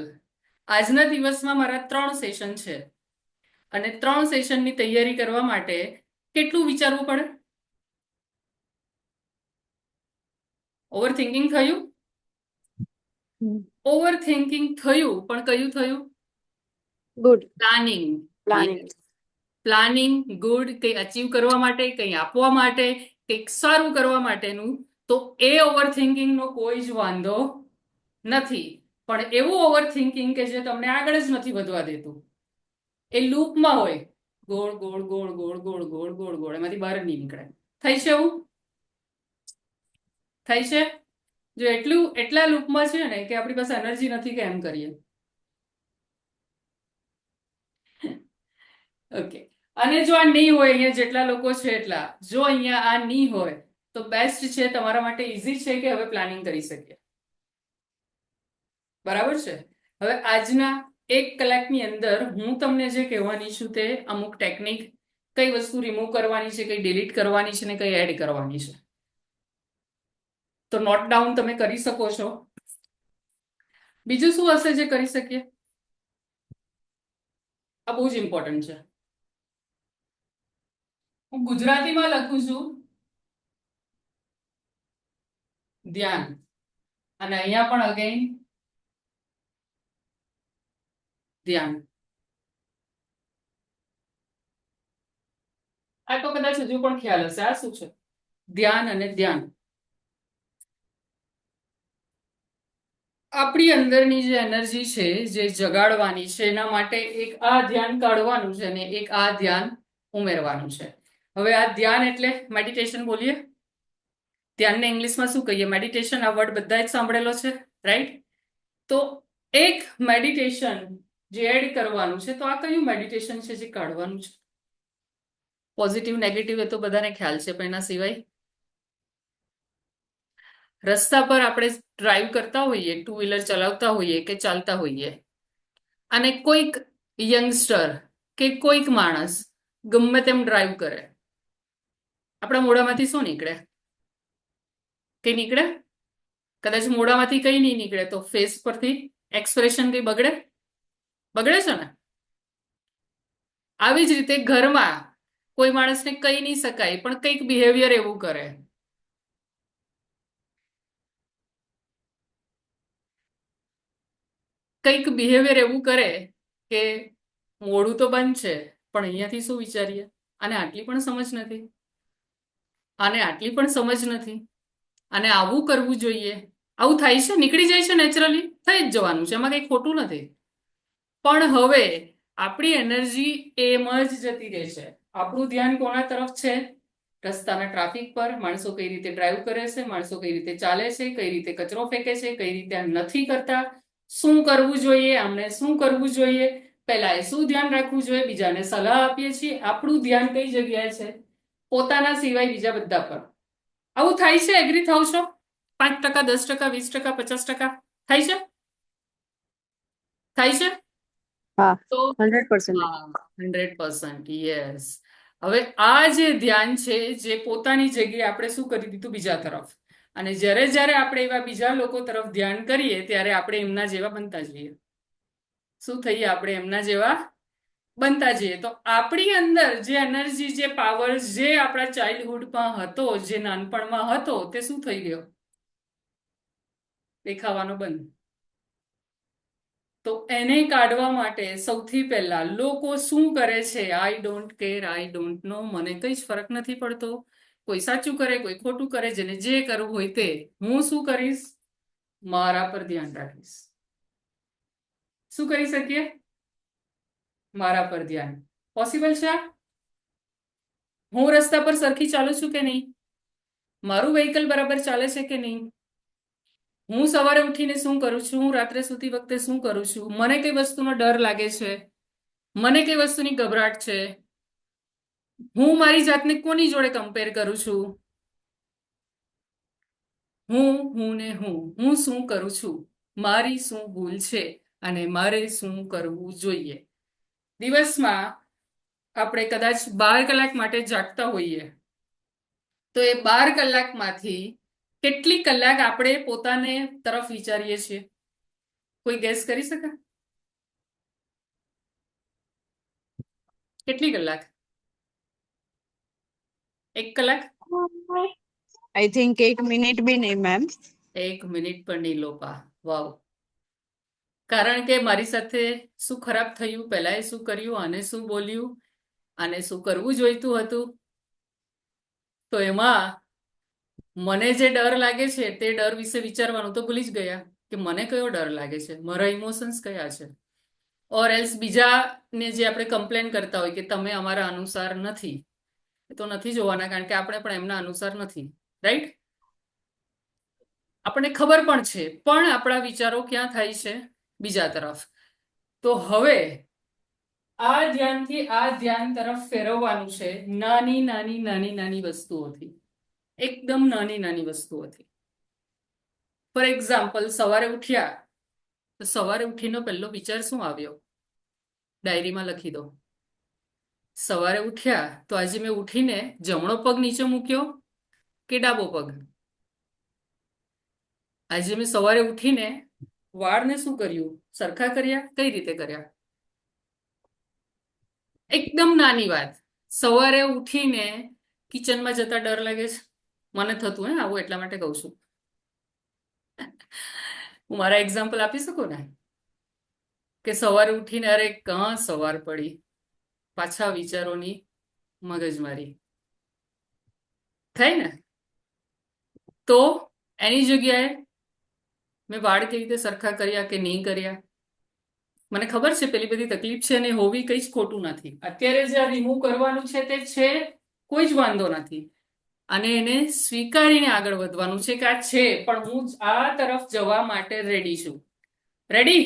આજના દિવસમાં મારા 3 સેશન છે અને 3 સેશનની તૈયારી કરવા માટે કેટલું વિચારવું પડે? ઓવર થિંકિંગ થયું? ઓવર થિંકિંગ થયું, પણ કયું થયું? Good planning. Planning planning good, કંઈ અચીવ કરવા માટે, કંઈ આપવા માટે, કંઈક સારું કરવા માટેનું. તો એ ઓવરથિંકિંગનો કોઈ જ વાંધો નથી. પણ એવું ઓવરથિંકિંગ કે જે તમને આગળ જ નથી વધવા દેતું, એ લૂપમાં હોય, ગોળ ગોળ ગોળ ગોળ ગોળ ગોળ ગોળ ગોળ, એમાંથી બહાર જ નહીં નીકળે. થઈ છે એવું? થઈ છે? જો એટલા લૂપમાં છે ને કે આપણી પાસે એનર્જી નથી કે એમ કરીએ. ઓકે. અને જો આ નહીં હોય, અહીંયા જેટલા લોકો છે એટલા, જો અહીંયા આ નહીં હોય તો બેસ્ટ છે, તમારા માટે ઈઝી છે કે હવે પ્લાનિંગ કરી શકીએ. બરાબર છે? હવે આજના 1 કલાકની અંદર હું તમને જે કહેવાની છું તે અમુક ટેકનિક, કઈ વસ્તુ રિમૂવ કરવાની છે, કઈ ડિલીટ કરવાની છે ને કઈ એડ કરવાની છે. તો નોટ ડાઉન તમે કરી શકો છો. બીજું શું હશે જે કરી શકીએ? આ બહુ જ ઇમ્પોર્ટન્ટ છે. હું ગુજરાતીમાં લખું છું ધ્યાન, અને અહીંયા પણ અગેન ધ્યાન. આ તો કદાચ હજુ પણ ખ્યાલ હશે. આ શું છે? ધ્યાન અને ધ્યાન. આપણી અંદરની જે એનર્જી છે, જે જગાડવાની છે, એના માટે એક આ ધ્યાન કાઢવાનું છે અને એક આ ધ્યાન ઉમેરવાનું છે. હવે આ ધ્યાન એટલે મેડિટેશન બોલીએ. ધ્યાનને ઇંગ્લિશમાં શું કહીએ? મેડિટેશન. આ વર્ડ બધા જ સાંભળેલો છે, રાઈટ? તો એક મેડિટેશન જે એડ કરવાનું છે, તો આ કયું મેડિટેશન છે જે કાઢવાનું છે? પોઝિટિવ નેગેટિવ એ તો બધાને ખ્યાલ છે, પણ એના સિવાય રસ્તા પર આપણે ડ્રાઈવ કરતા હોઈએ, 2 વ્હીલર ચલાવતા હોઈએ કે ચાલતા હોઈએ, અને કોઈક યંગસ્ટર કે કોઈક માણસ ગમે તેમ ડ્રાઈવ કરે, આપણા મોઢામાંથી શું નીકળે? કઈ નીકળે? કદાચ મોઢામાંથી કઈ નહીં નીકળે તો ફેસ પરથી એક્સપ્રેશન કઈ બગડે? બગડે છે ને? આવી જ રીતે ઘરમાં કોઈ માણસને કહી નહીં શકાય પણ કંઈક બિહેવિયર એવું કરે, કંઈક બિહેવિયર એવું કરે કે મોઢું તો બંધ છે પણ અહીંયાથી શું વિચારીએ? આને આટલી પણ સમજ નથી, આને આટલી પણ સમજ નથી, અને આવું કરવું જોઈએ. આવું થાય છે, નીકળી જાય છે નેચરલી, થઈ જ જવાનું છે, એમાં કંઈ ખોટું નથી. પણ હવે આપણી એનર્જી એમ જ જતી રહે છે. આપણું ધ્યાન કોના તરફ છે? રસ્તાના ટ્રાફિક પર. માણસો કઈ રીતે ડ્રાઈવ કરે છે, માણસો કઈ રીતે ચાલે છે, કઈ રીતે કચરો ફેંકે છે, કઈ રીતે આ નથી કરતા, શું કરવું જોઈએ, આમને શું કરવું જોઈએ, પહેલા એ શું ધ્યાન રાખવું જોઈએ, બીજાને સલાહ આપીએ છીએ. આપણું ધ્યાન કઈ જગ્યાએ છે? પોતાના સિવાય બીજા બધા પર. આવું થાય છે? એગ્રી થાવ છો? 5%, 10%, 20%, 50% થાય છે? થાય છે? હા, તો 100%. હા, 100%. યસ. હવે આ જે ધ્યાન છે, જે પોતાની જગ્યાએ આપણે શું કરી દીધું? બીજા તરફ. અને જ્યારે જ્યારે આપણે એવા બીજા લોકો તરફ ધ્યાન કરીએ ત્યારે આપણે એમના જેવા બનતા જઈએ. શું થઈએ? આપણે એમના જેવા બનતા જઈએ. તો આપણી અંદર જે એનર્જી, જે પાવર, જે આપણા ચાઇલ્ડહુડમાં હતો, જે નાનપણમાં હતો, તે શું થઈ ગયો? દેખાવાનો બંધ. તો એને કાઢવા માટે સૌથી પહેલા લોકો શું કરે છે? I don't care, I don't know, મને કઈ જ ફરક નથી પડતો. કોઈ સાચું કરે, કોઈ ખોટું કરે, જેને જે કરવું હોય તે. હું શું કરીશ? મારા પર ધ્યાન રાખીશ. શું કરી શકીએ? મારા પર ધ્યાન. પોસિબલ છે? હું રસ્તા પર સરખી ચાલું છું કે નહીં? મારું વ્હીકલ બરાબર ચાલે છે કે નહીં? હું સવારે ઉઠીને શું કરું છું? હું રાત્રે સૂતી વખતે શું કરું છું? મને કઈ વસ્તુનો ડર લાગે છે? મને કઈ વસ્તુની ગભરાટ છે? હું મારી જાતને કોની જોડે કમ્પેર કરું છું? હું ને હું શું કરું છું? મારી શું ભૂલ છે અને મારે શું કરવું જોઈએ? દિવસમાં આપણે કદાચ 12 કલાક માટે જાગતા હોઈએ, તો એ 12 કલાકમાંથી કેટલી કલાક આપણે પોતાને તરફ વિચારીએ છીએ? કોઈ ગેસ કરી શકે? કેટલી કલાક? 1 કલાક? I think 1 મિનિટ બી નહીં, મેમ. 1 મિનિટ પણ નહીં લોપા. વાવ. કારણ કે મારી સાથે શું ખરાબ થયું, પહેલાએ શું કર્યું, આને શું બોલ્યું, આને શું કરવું જોઈતું હતું. તો એમાં મને જે ડર લાગે છે તે ડર વિશે વિચારવાનું તો ભૂલી જ ગયા કે મને કયો ડર લાગે છે, મારા ઇમોશન્સ કયા છે. ઓર એલ્સ બીજાને જે આપણે કમ્પ્લેન કરતા હોય કે તમે અમારા અનુસાર નથી, એ તો નથી જોવાના, કારણ કે આપણે પણ એમના અનુસાર નથી. રાઈટ? આપણને ખબર પણ છે, પણ આપણા વિચારો ક્યાં થાય છે? બીજા તરફ. તો હવે આ ધ્યાનથી આ ધ્યાન તરફ ફેરવવાનું છે, નાની નાની નાની નાની વસ્તુઓથી, એકદમ નાની નાની વસ્તુઓથી. ફોર એક્ઝામ્પલ, સવારે ઉઠ્યા તો સવારે ઉઠીનો પહેલો વિચાર શું આવ્યો? ડાયરીમાં લખી દો. સવારે ઉઠ્યા તો આજે મેં ઉઠીને જમણો પગ નીચે મૂક્યો કે ડાબો પગ? આજે મેં સવારે ઉઠીને વાળને શું કર્યું? સરખા કર્યા? કઈ રીતે કર્યા? એકદમ નાની વાત. સવારે ઉઠીને કિચનમાં જતા ડર લાગે છે? મને થતું હે આવું, એટલા માટે કહું છું. હું મારા એક્ઝામ્પલ આપી શકું ને, કે સવારે ઉઠીને અરે કાં સવાર પડી, પાછા વિચારોની મગજમારી થાય ને. તો એની જગ્યાએ મેં વાળ કેવી રીતે સરખા કર્યા કે નહીં કર્યા? મને ખબર છે પેલી બધી તકલીફ છે અને હોવી કઈ જ ખોટું નથી. અત્યારે જે રિમૂવ કરવાનું છે તે છે, કોઈ જ વાંધો નથી. અને એને સ્વીકારીને આગળ વધવાનું છે કે આ છે, પણ હું આ તરફ જવા માટે રેડી છું. રેડી?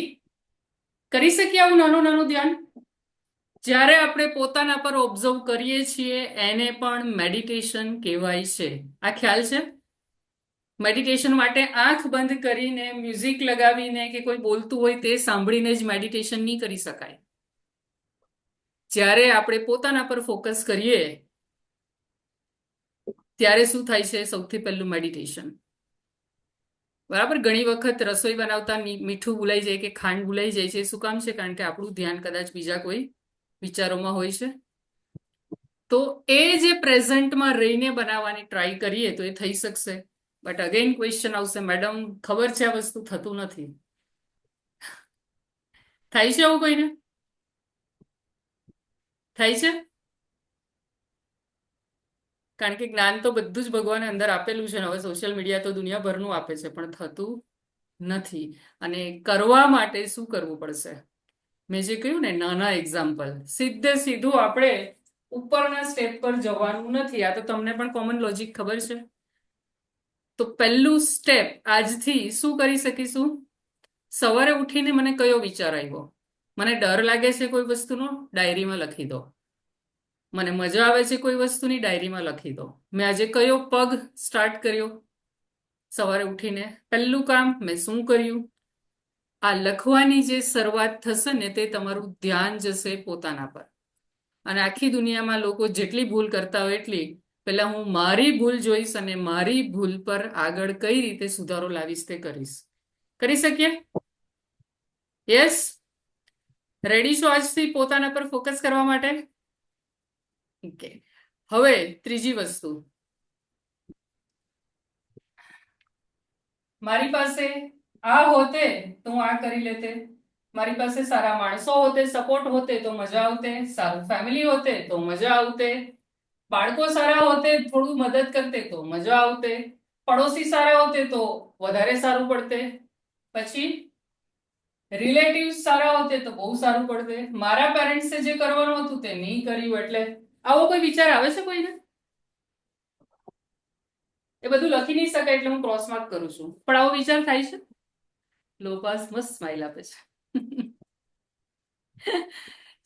કરી શકીએ આવું નાનું નાનું ધ્યાન? જ્યારે આપણે પોતાના પર ઓબ્ઝર્વ કરીએ છીએ એને પણ મેડિટેશન કહેવાય છે. આ ખ્યાલ છે? મેડિટેશન માટે આંખ બંધ કરીને મ્યુઝિક લગાવીને કે કોઈ બોલતું હોય તે સાંભળીને જ મેડિટેશન નહીં કરી શકાય. જ્યારે આપણે પોતાના પર ફોકસ કરીએ ત્યારે શું થાય છે? સૌથી પહેલું મેડિટેશન. બરાબર? ઘણી વખત રસોઈ બનાવતા મીઠું ભૂલાઈ જાય કે ખાંડ ભૂલાઈ જાય છે. શું કામ છે? કારણ કે આપણું ધ્યાન કદાચ બીજા કોઈ વિચારોમાં હોય છે. તો એ જે પ્રેઝન્ટમાં રહીને બનાવવાની ટ્રાય કરીએ તો એ થઈ શકશે. બટ અગેન ક્વેશ્ચન આવશે, મેડમ ખબર છે આ વસ્તુ થતું નથી. થાય છે આવું કોઈને? થાય છે? કારણ કે જ્ઞાન તો બધું જ ભગવાને અંદર આપેલું છે ને, હવે સોશિયલ મીડિયા તો દુનિયાભરનું આપે છે, પણ થતું નથી. અને કરવા માટે શું કરવું પડશે? મેં જે કહ્યું ને નાના એક્ઝામ્પલ, સીધે સીધું આપણે ઉપરના સ્ટેપ પર જવાનું નથી. આ તો તમને પણ કોમન લોજિક ખબર છે. તો પહેલું સ્ટેપ આજથી શું કરી શકીશું? સવારે ઉઠીને મને કયો વિચાર આવ્યો? મને ડર લાગે છે કોઈ વસ્તુનો? ડાયરીમાં લખી દો. મને મજા આવે છે કોઈ વસ્તુની? ડાયરીમાં લખી દો. મેં આજે કયો પગ સ્ટાર્ટ કર્યો? સવારે ઉઠીને પહેલું કામ મેં શું કર્યું? આ લખવાની જે શરૂઆત થશે ને તે તમારું ધ્યાન જશે પોતાના પર. અને આખી દુનિયામાં લોકો જેટલી ભૂલ કરતા હોય એટલી પહેલા હું મારી ભૂલ જોઈશ અને મારી ભૂલ પર આગળ કઈ રીતે સુધારો લાવીશ તે કરીશ. કરી શકીએ? યસ? રેડી છો આજથી પોતાના પર ફોકસ કરવા માટે? ઓકે. હવે ત્રીજી વસ્તુ, મારી પાસે આ હોતે તો હું આ કરી લેતે, મારી પાસે સારા માણસો હોતે, સપોર્ટ હોતે તો મજા આવતે, સારું ફેમિલી હોતે તો મજા આવતે, બાળકો સારા હોતે થોડું મદદ કરતે તો મજા આવતે, પડોશી સારા હોતે તો વધારે સારું પડતે, પછી રિલેટિવ્સ સારા હોતે તો બહુ સારું પડતે, મારા પેરેન્ટ્સે જે કરવાનું હતું તે નહીં કર્યું. એટલે આવો કોઈ વિચાર આવે છે કોઈને? એ બધું લખી નહીં શકાય એટલે હું ક્રોસ માર્ક કરું છું, પણ આવો વિચાર થાય છે? લોપાસ મસ્ત સ્માઇલ આપે છે.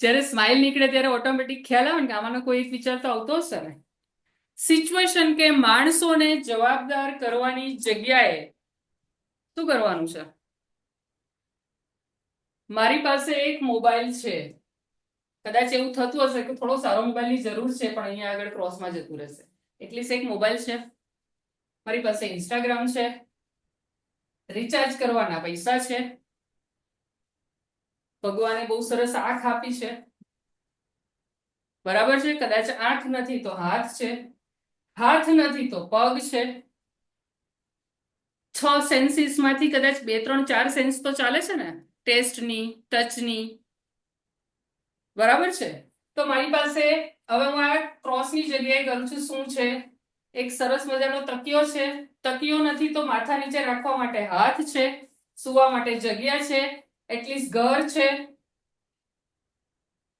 જ્યારે સ્માઇલ નીકળે ત્યારે ઓટોમેટિક ખ્યાલ આવે ને કે આમાંનો કોઈ એક વિચાર તો આવતો હશે ને. સિચ્યુએશન કે માણસોને જવાબદાર કરવાની જગ્યાએ શું કરવાનું છે? મારી પાસે એક મોબાઈલ છે, કદાચ એવું થતું હશે કે થોડો સારો મોબાઈલની જરૂર છે, પણ અહીંયા આગળ ક્રોસમાં જતું રહેશે. એટલીસ્ટ એક મોબાઈલ છે, મારી પાસે ઇન્સ્ટાગ્રામ છે, રિચાર્જ કરવાના પૈસા છે, ભગવાને બહુ સરસ આંખ આપી છે, બરાબર છે? કદાચ આંખ નથી તો હાથ છે, હાથ નથી તો પગ છે. 6 સેન્સીસ માંથી કદાચ 2, 3, 4 સેન્સ તો ચાલે છે ને. ટેસ્ટની, ટચની, બરાબર છે? તો મારી પાસે હવે હું આ ક્રોસની જગ્યાએ કરું છું શું છે? એક સરસ મજાનો તકિયો છે. તકિયો નથી તો માથા નીચે રાખવા માટે હાથ છે, સુવા માટે જગ્યા છે, એટલીસ્ટ ઘર છે.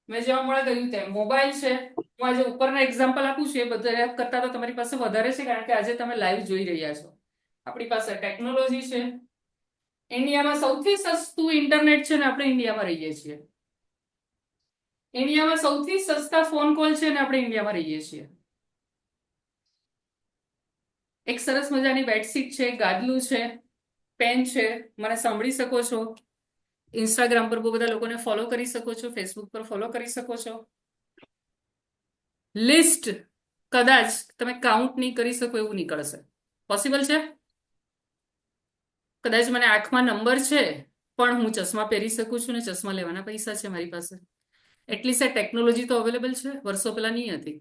મેં જેવા હમણાં કહ્યું તેમ મોબાઈલ છે. હું આજે ઉપરના એક્ઝામ્પલ આપું છું એ બધા કરતા તો તમારી પાસે વધારે છે, કારણ કે આજે તમે લાઈવ જોઈ રહ્યા છો. આપણી પાસે ટેકનોલોજી છે. ઇન્ડિયામાં સૌથી સસ્તું ઇન્ટરનેટ છે ને આપણે ઇન્ડિયામાં રહીએ છીએ. ઇન્ડિયામાં સૌથી સસ્તા ફોન કોલ છે ને આપણે ઇન્ડિયામાં રહીએ છીએ. એક સરસ મજાની બેડશીટ છે, ગાદલું છે, પેન છે, મને સાંભળી શકો છો. ઇન્સ્ટાગ્રામ પર બહુ બધા લોકોને ફોલો કરી શકો છો, ફેસબુક પર ફોલો કરી શકો છો. લિસ્ટ કદાચ તમે કાઉન્ટ નહીં કરી શકો એવું નીકળશે. પોસિબલ છે? કદાચ મને આંખમાં નંબર છે પણ હું ચશ્મા પહેરી શકું છું ને ચશ્મા લેવાના પૈસા છે મારી પાસે. એટલીસ્ટ આ ટેકનોલોજી તો અવેલેબલ છે, વર્ષો પહેલા નહીં હતી.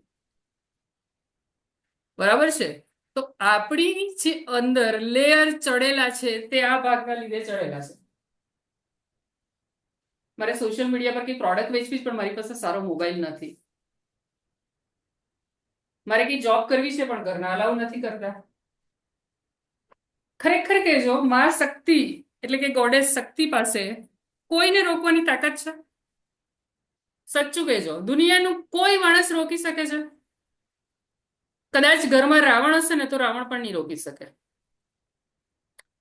બરાબર છે? તો આપણી જે અંદર લેયર ચડેલા છે તે આ ભાગના લીધે ચડેલા છે. મારે સોશિયલ મીડિયા પર કઈ પ્રોડક્ટ વેચવી પણ મારી પાસે સારો મોબાઈલ નથી. મારે કઈ જોબ કરવી છે પણ ઘરના અલાઉ નથી કરતા. ખરેખર કહેજો, માં શક્તિ એટલે કે ગોડેસ શક્તિ પાસે કોઈને રોકવાની તાકાત છે? સચ્ચું કહેજો, દુનિયાનું કોઈ માણસ રોકી શકે છે? કદાચ ઘરમાં રાવણ હશે ને તો રાવણ પણ નહીં રોકી શકે.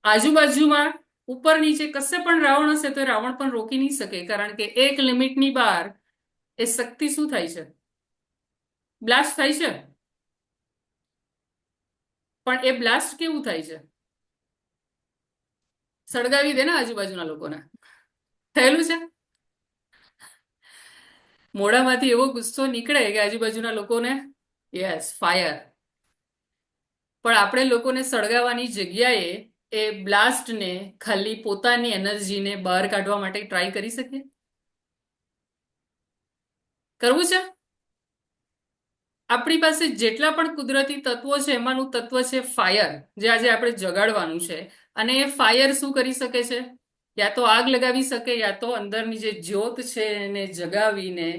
આજુબાજુમાં ઉપર નીચે કશે પણ રાવણ હશે તો રાવણ પણ રોકી નહીં શકે, કારણ કે એક લિમિટની બહાર એ શક્તિ શું થાય છે? બ્લાસ્ટ થાય છે. પણ એ બ્લાસ્ટ કેવું થાય છે? સળગાવી દે ને આજુબાજુના લોકોને. થયેલું છે? મોઢામાંથી એવો ગુસ્સો નીકળે કે આજુબાજુના લોકોને યસ ફાયર. પણ આપણે લોકોને સળગાવવાની જગ્યાએ એ બ્લાસ્ટને ખાલી પોતાની એનર્જીને બહાર કાઢવા માટે ટ્રાય કરી શકીએ? કરવું છે? આપણી પાસે જેટલા પણ કુદરતી તત્વો છે એમાંનું તત્વ છે ફાયર, જે આજે આપણે જગાડવાનું છે. અને એ ફાયર શું કરી શકે છે? યા તો આગ લગાવી શકે, યા તો અંદરની જે જ્યોત છે એને જગાવીને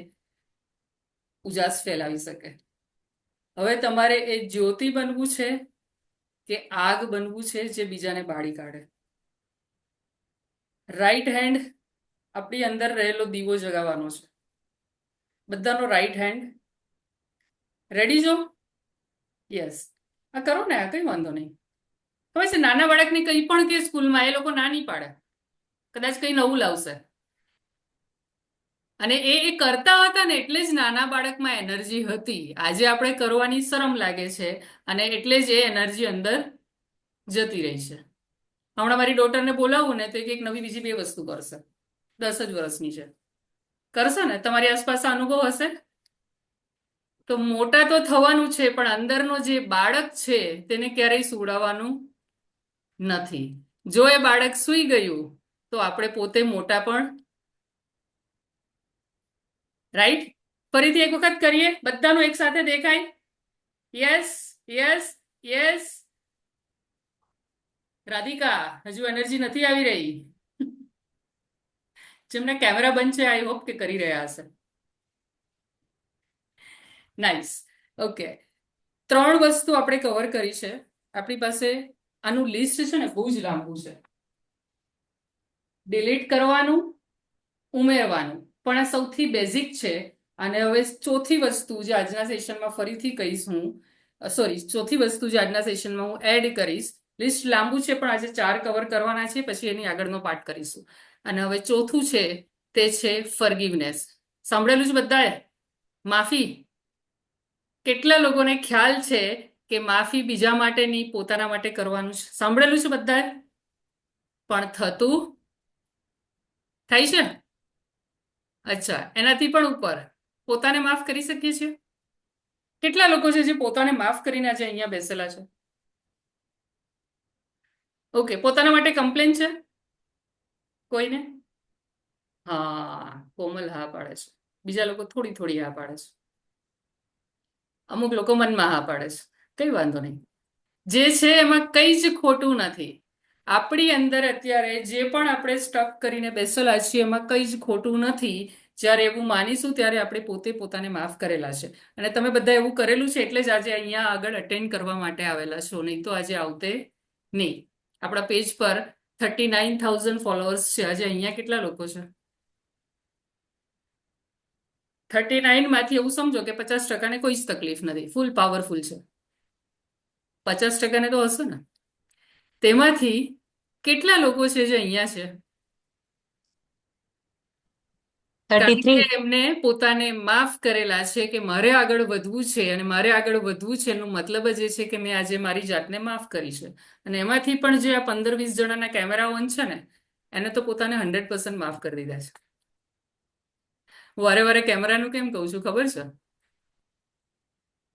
ઉજાસ ફેલાવી શકે. હવે તમારે એ જ્યોતિ બનવું છે કે આગ બનવું છે જે બીજાને બાળી કાઢે? રાઈટ હેન્ડ આપણી અંદર રહેલો દીવો જગાવવાનો છે. બધાનો રાઈટ હેન્ડ રેડી છો? યસ. આ કરો ને, આ કઈ વાંધો નહીં. ખબર છે, નાના બાળકને કંઈ પણ કે સ્કૂલમાં એ લોકો ના નહીં પાડે, કદાચ કંઈ નવું લાવશે. અને એ કરતા હતા ને એટલે જ નાના બાળકમાં એનર્જી હતી. આજે આપણે કરવાની શરમ લાગે છે અને એટલે જ એ એનર્જી અંદર જતી રહી છે. હમણાં મારી ડોટરને બોલાવું ને તો એક નવી બીજી 2 વસ્તુ કરશે. 10 જ વર્ષની છે. કરશે ને? તમારી આસપાસ આ અનુભવ હશે? તો મોટા તો થવાનું છે પણ અંદરનો જે બાળક છે તેને ક્યારેય સુવડાવવાનું નથી. જો એ બાળક સૂઈ ગયું તો આપણે પોતે મોટા પણ. રાઈટ? ફરીથી એક વખત કરીએ, બધાનું એક સાથે દેખાય. Yes yes yes. રાધિકા, હજુ એનર્જી નથી આવી રહી. જેમને કેમેરા બંધ છે આઈ હોપ કે કરી રહ્યા હશે. નાઇસ. ઓકે, 3 વસ્તુ આપણે કવર કરી છે. આપણી પાસે આનું લિસ્ટ છે ને બહુ જ લાંબુ છે. ડિલીટ કરવાનું, ઉમેરવાનું, પણ આ સૌથી બેઝિક છે. અને હવે ચોથી વસ્તુ જે આજના સેશનમાં ફરીથી કહીશ હું, ચોથી વસ્તુ જે આજના સેશનમાં હું એડ કરીશ. લિસ્ટ લાંબુ છે પણ આજે 4 કવર કરવાના છે, પછી એની આગળનો પાર્ટ કરીશું. અને હવે ચોથું છે તે છે ફોરગિવનેસ. સાંભળેલું છે બધાએ? માફી. કેટલા લોકોને ખ્યાલ છે કે માફી બીજા માટે નહીં, પોતાના માટે કરવાનું છે? સાંભળેલું છે બધાએ? પણ થતું થાય છે? અચ્છા, એનાથી પણ ઉપર પોતાને માફ કરી શકીએ છીએ? કેટલા લોકો છે જે પોતાને માફ કરીને આજે અહીંયા બેસેલા છે? ઓકે, પોતાના માટે કમ્પ્લેન છે કોઈને? હા, કોમલ હા પાડે છે. બીજા લોકો થોડી થોડી હા પાડે છે. અમુક લોકો મનમાં હા પાડે છે. કઈ વાંધો નહીં. જે છે એમાં કઈ જ ખોટું નથી. આપણી અંદર અત્યારે જે પણ આપણે સ્ટક કરીને બેસેલા છીએ એમાં કંઈ જ ખોટું નથી. જ્યારે એવું માનીશું ત્યારે આપણે પોતે પોતાને માફ કરેલા છે. અને તમે બધા એવું કરેલું છે એટલે જ આજે અહીંયા આગળ અટેન્ડ કરવા માટે આવેલા છો, નહીં તો આજે આવતે નહીં. આપણા પેજ પર 39,000 ફોલોઅર્સ છે. આજે અહીંયા કેટલા લોકો છે? 39 માંથી એવું સમજો કે 50% કોઈ જ તકલીફ નથી, ફૂલ પાવરફુલ છે. 50% તો હશે ને. તેમાંથી કેટલા લોકો છે જે અહીંયા છે? કારણ 33. કે એમને પોતાને માફ કરેલા છે કે મારે આગળ વધવું છે, અને મારે આગળ વધવું છે એનો મતલબ જ એ છે કે મેં આજે મારી જાતને માફ કરી છે. અને એમાંથી પણ જે આ 15-20 જણાના કેમેરા ઓન છે ને, એને તો પોતાને 100% માફ કરી દીધા છે. વારે વારે કેમેરાનું કેમ કહું છું ખબર છે?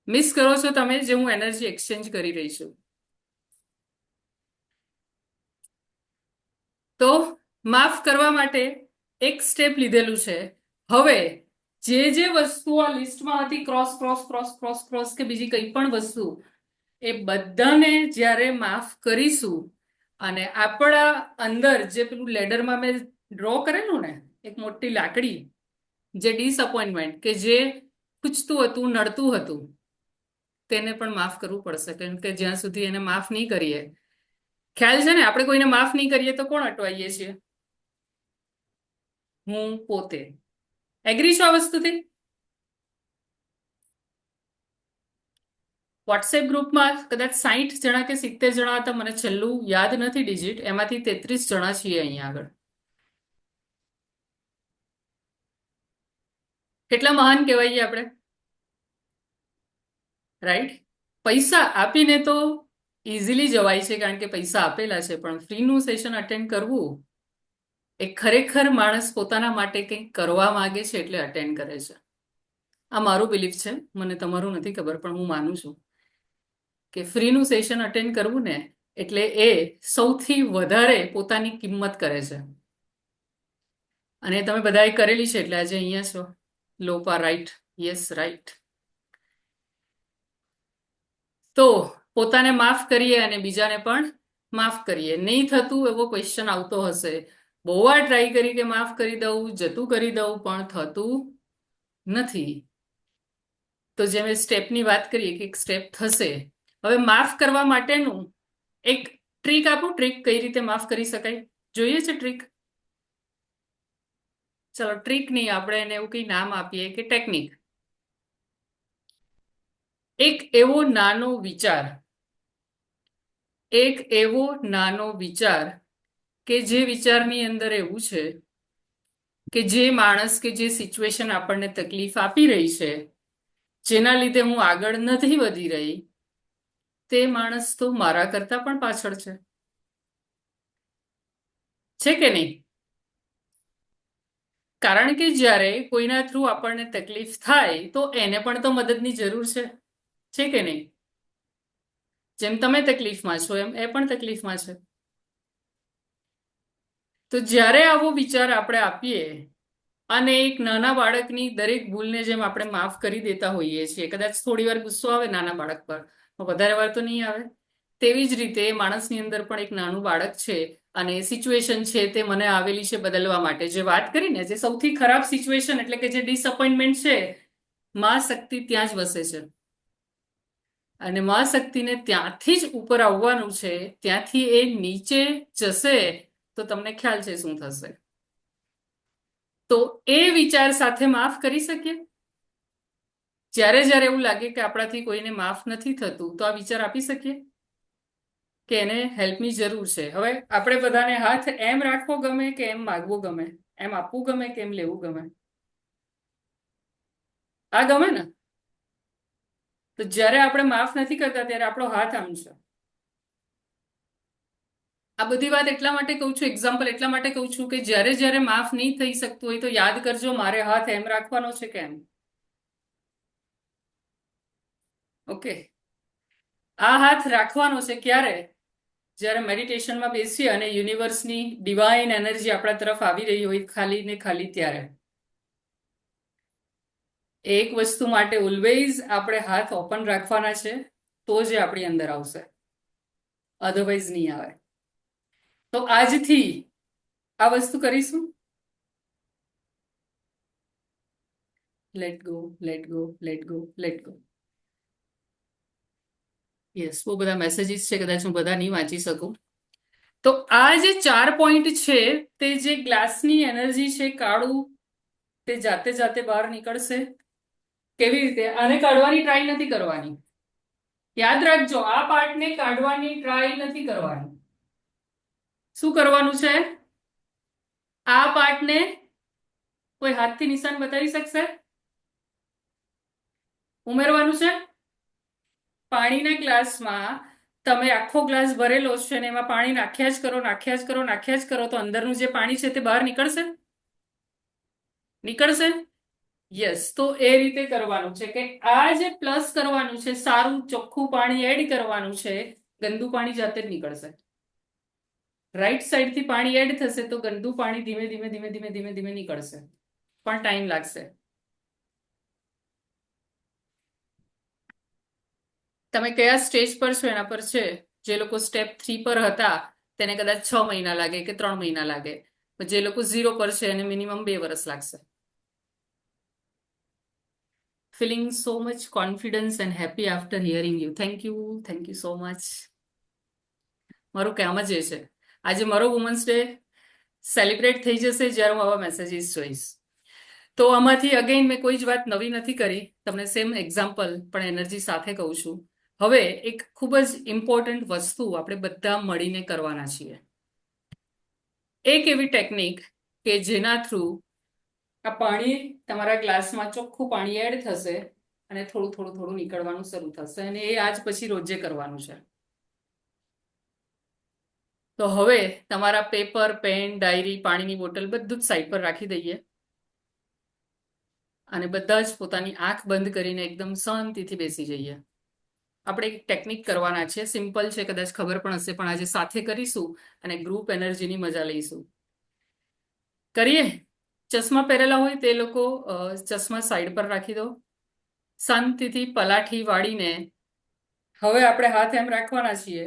મિસ કરો છો તમે જે હું એનર્જી એક્સચેન્જ કરી રહી છું. તો માફ કરવા માટે એક સ્ટેપ લીધેલું છે. હવે જે વસ્તુ આ લિસ્ટમાં હતી, cross cross cross cross cross કે બીજી કંઈ પણ વસ્તુ, એ બધાને જ્યારે માફ કરીશું અને આપણા અંદર જે પેલું લેડરમાં મેં ડ્રો કરેલું ને, એક મોટી લાકડી, જે ડિસઅપોઇન્ટમેન્ટ કે જે ખૂંચતું હતું, નડતું હતું, તેને પણ માફ કરવું પડશે. કેમ કે જ્યાં સુધી એને માફ નહીં કરીએ, ખ્યાલ છે ને, આપણે કોઈને માફ નહીં કરીએ તો કોણ અટવાઈએ છીએ? હું પોતે. એગ્રી છો આ વસ્તુથી? વોટ્સએપ ગ્રુપમાં કદાચ 60 જણા કે 70 જણા હતા, મને છેલ્લું યાદ નથી ડિજિટ, એમાંથી 33 જણા છીએ અહીંયા આગળ. કેટલા મહાન કહેવાઈએ આપણે, રાઈટ? પૈસા આપીને તો ઇઝીલી જવાય છે કારણ કે પૈસા આપેલા છે, પણ ફ્રીનું સેશન અટેન્ડ કરવું એ ખરેખર માણસ પોતાના માટે કંઈક કરવા માંગે છે એટલે અટેન્ડ કરે છે. આ મારું બિલીફ છે, મને તમારું નથી ખબર, પણ હું માનું છું કે ફ્રીનું સેશન અટેન્ડ કરવું ને એટલે એ સૌથી વધારે પોતાની કિંમત કરે છે. અને તમે બધાએ કરેલી છે એટલે આજે અહીંયા છો. લોપા રાઈટ? Yes, right. તો પોતાને માફ કરીએ અને બીજાને પણ માફ કરીએ. નહીં થતું એવો ક્વેશ્ચન આવતો હશે. બહુ વાર ટ્રાય કરી કે માફ કરી દઉં, જતું કરી દઉં, પણ થતું નથી. તો જે મેં સ્ટેપની વાત કરી કે એક સ્ટેપ થશે. હવે માફ કરવા માટેનું એક ટ્રીક આપું. ટ્રીક કઈ રીતે માફ કરી શકાય, જોઈએ છે ટ્રીક? ચલો, ટ્રીક નહીં, આપણે એને એવું કઈ નામ આપીએ કે ટેકનિક. એક એવો નાનો વિચાર કે જે વિચારની અંદર એવું છે કે જે માણસ કે જે સિચ્યુએશન આપણને તકલીફ આપી રહી છે, જેના લીધે હું આગળ નથી વધી રહી, તે માણસ તો મારા કરતા પણ પાછળ છે કે નહીં? કારણ કે જ્યારે કોઈના થ્રુ આપણને તકલીફ થાય તો એને પણ તો મદદની જરૂર છે કે નહીં? જેમ તમે તકલીફમાં છો એમ એ પણ તકલીફમાં છે. તો જ્યારે આવો વિચાર આપણે આપીએ અને એક નાના બાળકની દરેક ભૂલને જેમ આપણે માફ કરી દેતા હોઈએ છીએ, કદાચ થોડી વાર ગુસ્સો આવે નાના બાળક પર, વધારે વાર તો નહીં આવે, તેવી જ રીતે માણસની અંદર પણ એક નાનું બાળક છે અને સિચ્યુએશન છે તે મને આવેલી છે બદલવા માટે. જે વાત કરીને, જે સૌથી ખરાબ સિચ્યુએશન એટલે કે જે ડિસઅપોઇન્ટમેન્ટ છે, માં શક્તિ ત્યાં જ વસે છે. અને માં શક્તિને ત્યાંથી જ ઉપર આવવાનું છે, ત્યાંથી એ નીચે જશે તો તમને ખ્યાલ છે શું થશે. તો એ વિચાર સાથે માફ કરી શકીએ. જ્યારે જ્યારે એવું લાગે કે આપણાથી કોઈને માફ નથી થતું, તો આ વિચાર આપી શકીએ કે એને હેલ્પની જરૂર છે. હવે આપણે બધાને હાથ એમ રાખવો ગમે કે એમ માગવો ગમે, એમ આપવું ગમે કે એમ લેવું ગમે? આ ગમે ને? તો જ્યારે આપણે માફ નથી કરતા ત્યારે આપણો હાથ આમ છે. આ બધી વાત એટલા માટે કહું છું, એક્ઝામ્પલ એટલા માટે કહું છું કે જ્યારે જ્યારે માફ નહીં થઈ શકતું હોય તો યાદ કરજો મારે હાથ એમ રાખવાનો છે કે એમ. ઓકે, આ હાથ રાખવાનો છે ક્યારે? જ્યારે મેડિટેશનમાં બેસીએ અને યુનિવર્સની ડિવાઇન એનર્જી આપણા તરફ આવી રહી હોય ખાલી ને ખાલી ત્યારે. એક વસ્તુ માટે ઓલવેઝ આપણે હાથ ઓપન રાખવાના છે, તો જ આપણી અંદર આવશે, અધરવાઇઝ નહીં આવે. તો આજથી આ વસ્તુ કરીશું. Let go, let go, let go, let go. Yes, બહુ બધા મેસેજીસ છે, કદાચ હું બધા નહીં વાંચી શકું. તો આ જે 4 પોઈન્ટ છે, તે જે ગ્લાસની એનર્જી છે કાળું, તે જાતે જાતે બહાર નીકળશે. કેવી રીતે? આને કાઢવાની ટ્રાય નથી કરવાની. યાદ રાખજો, આ પાર્ટને કાઢવાની ટ્રાય નથી કરવાની. શું કરવાનું છે? આ પાર્ટને કોઈ હાથથી નિશાન બતાવી શકશે? ઉમેરવાનું છે. પાણીના ગ્લાસમાં તમે આખો ગ્લાસ ભરેલો છે અને એમાં પાણી નાખ્યા જ કરો, નાખ્યા જ કરો, નાખ્યા જ કરો, તો અંદરનું જે પાણી છે તે બહાર નીકળશે. નીકળશે. યસ, તો એ રીતે કરવાનું છે કે આ જે પ્લસ કરવાનું છે, સારું ચોખ્ખું પાણી એડ કરવાનું છે, ગંદુ પાણી જાતે જ નીકળશે. રાઈટ સાઈડ થી પાણી એડ થશે તો ગંદુ પાણી ધીમે ધીમે ધીમે ધીમે ધીમે ધીમે નીકળશે, પણ ટાઈમ લાગશે. તમે કયા સ્ટેજ પર છો એના પર છે. જે લોકો સ્ટેપ 3 પર હતા તેને કદાચ 6 મહિના લાગે કે 3 મહિના લાગે, જે લોકો 0 પર છે એને મિનિમમ 2 વર્ષ લાગશે. Feeling so much confidence and happy after hearing you. Thank you so much. મારું કામ જ એ છે. આજે મારો વુમન્સ ડે સેલિબ્રેટ થઈ જશે જ્યારે હું આવા મેસેજીસ જોઈશ. તો આમાંથી અગેન મેં કોઈ જ વાત નવી નથી કરી, તમને સેમ એક્ઝામ્પલ પણ એનર્જી સાથે કહું છું. હવે એક ખૂબ જ ઇમ્પોર્ટન્ટ વસ્તુ આપણે બધા મળીને કરવાના છીએ. એક એવી ટેકનિક કે જેના થ્રુ આ પાણી તમારા ગ્લાસમાં ચોખ્ખું પાણી એડ થશે અને થોડું થોડું થોડું નીકળવાનું શરૂ થશે, અને એ આજ પછી રોજે કરવાનું છે. તો હવે તમારા પેપર, પેન, ડાયરી, પાણીની બોટલ બધું જ સાઈડ પર રાખી દઈએ અને બધા જ પોતાની આંખ બંધ કરીને એકદમ શાંતિથી બેસી જઈએ. આપણે એક ટેકનિક કરવાના છે, સિમ્પલ છે, કદાચ ખબર પણ હશે, પણ આજે સાથે કરીશું અને ગ્રુપ એનર્જીની મજા લઈશું. કરીએ. ચશ્મા પહેરેલા હોય તે લોકો ચશ્મા સાઈડ પર રાખી દો. શાંતિથી પલાઠી વાળીને હવે આપણે હાથ એમ રાખવાના છીએ,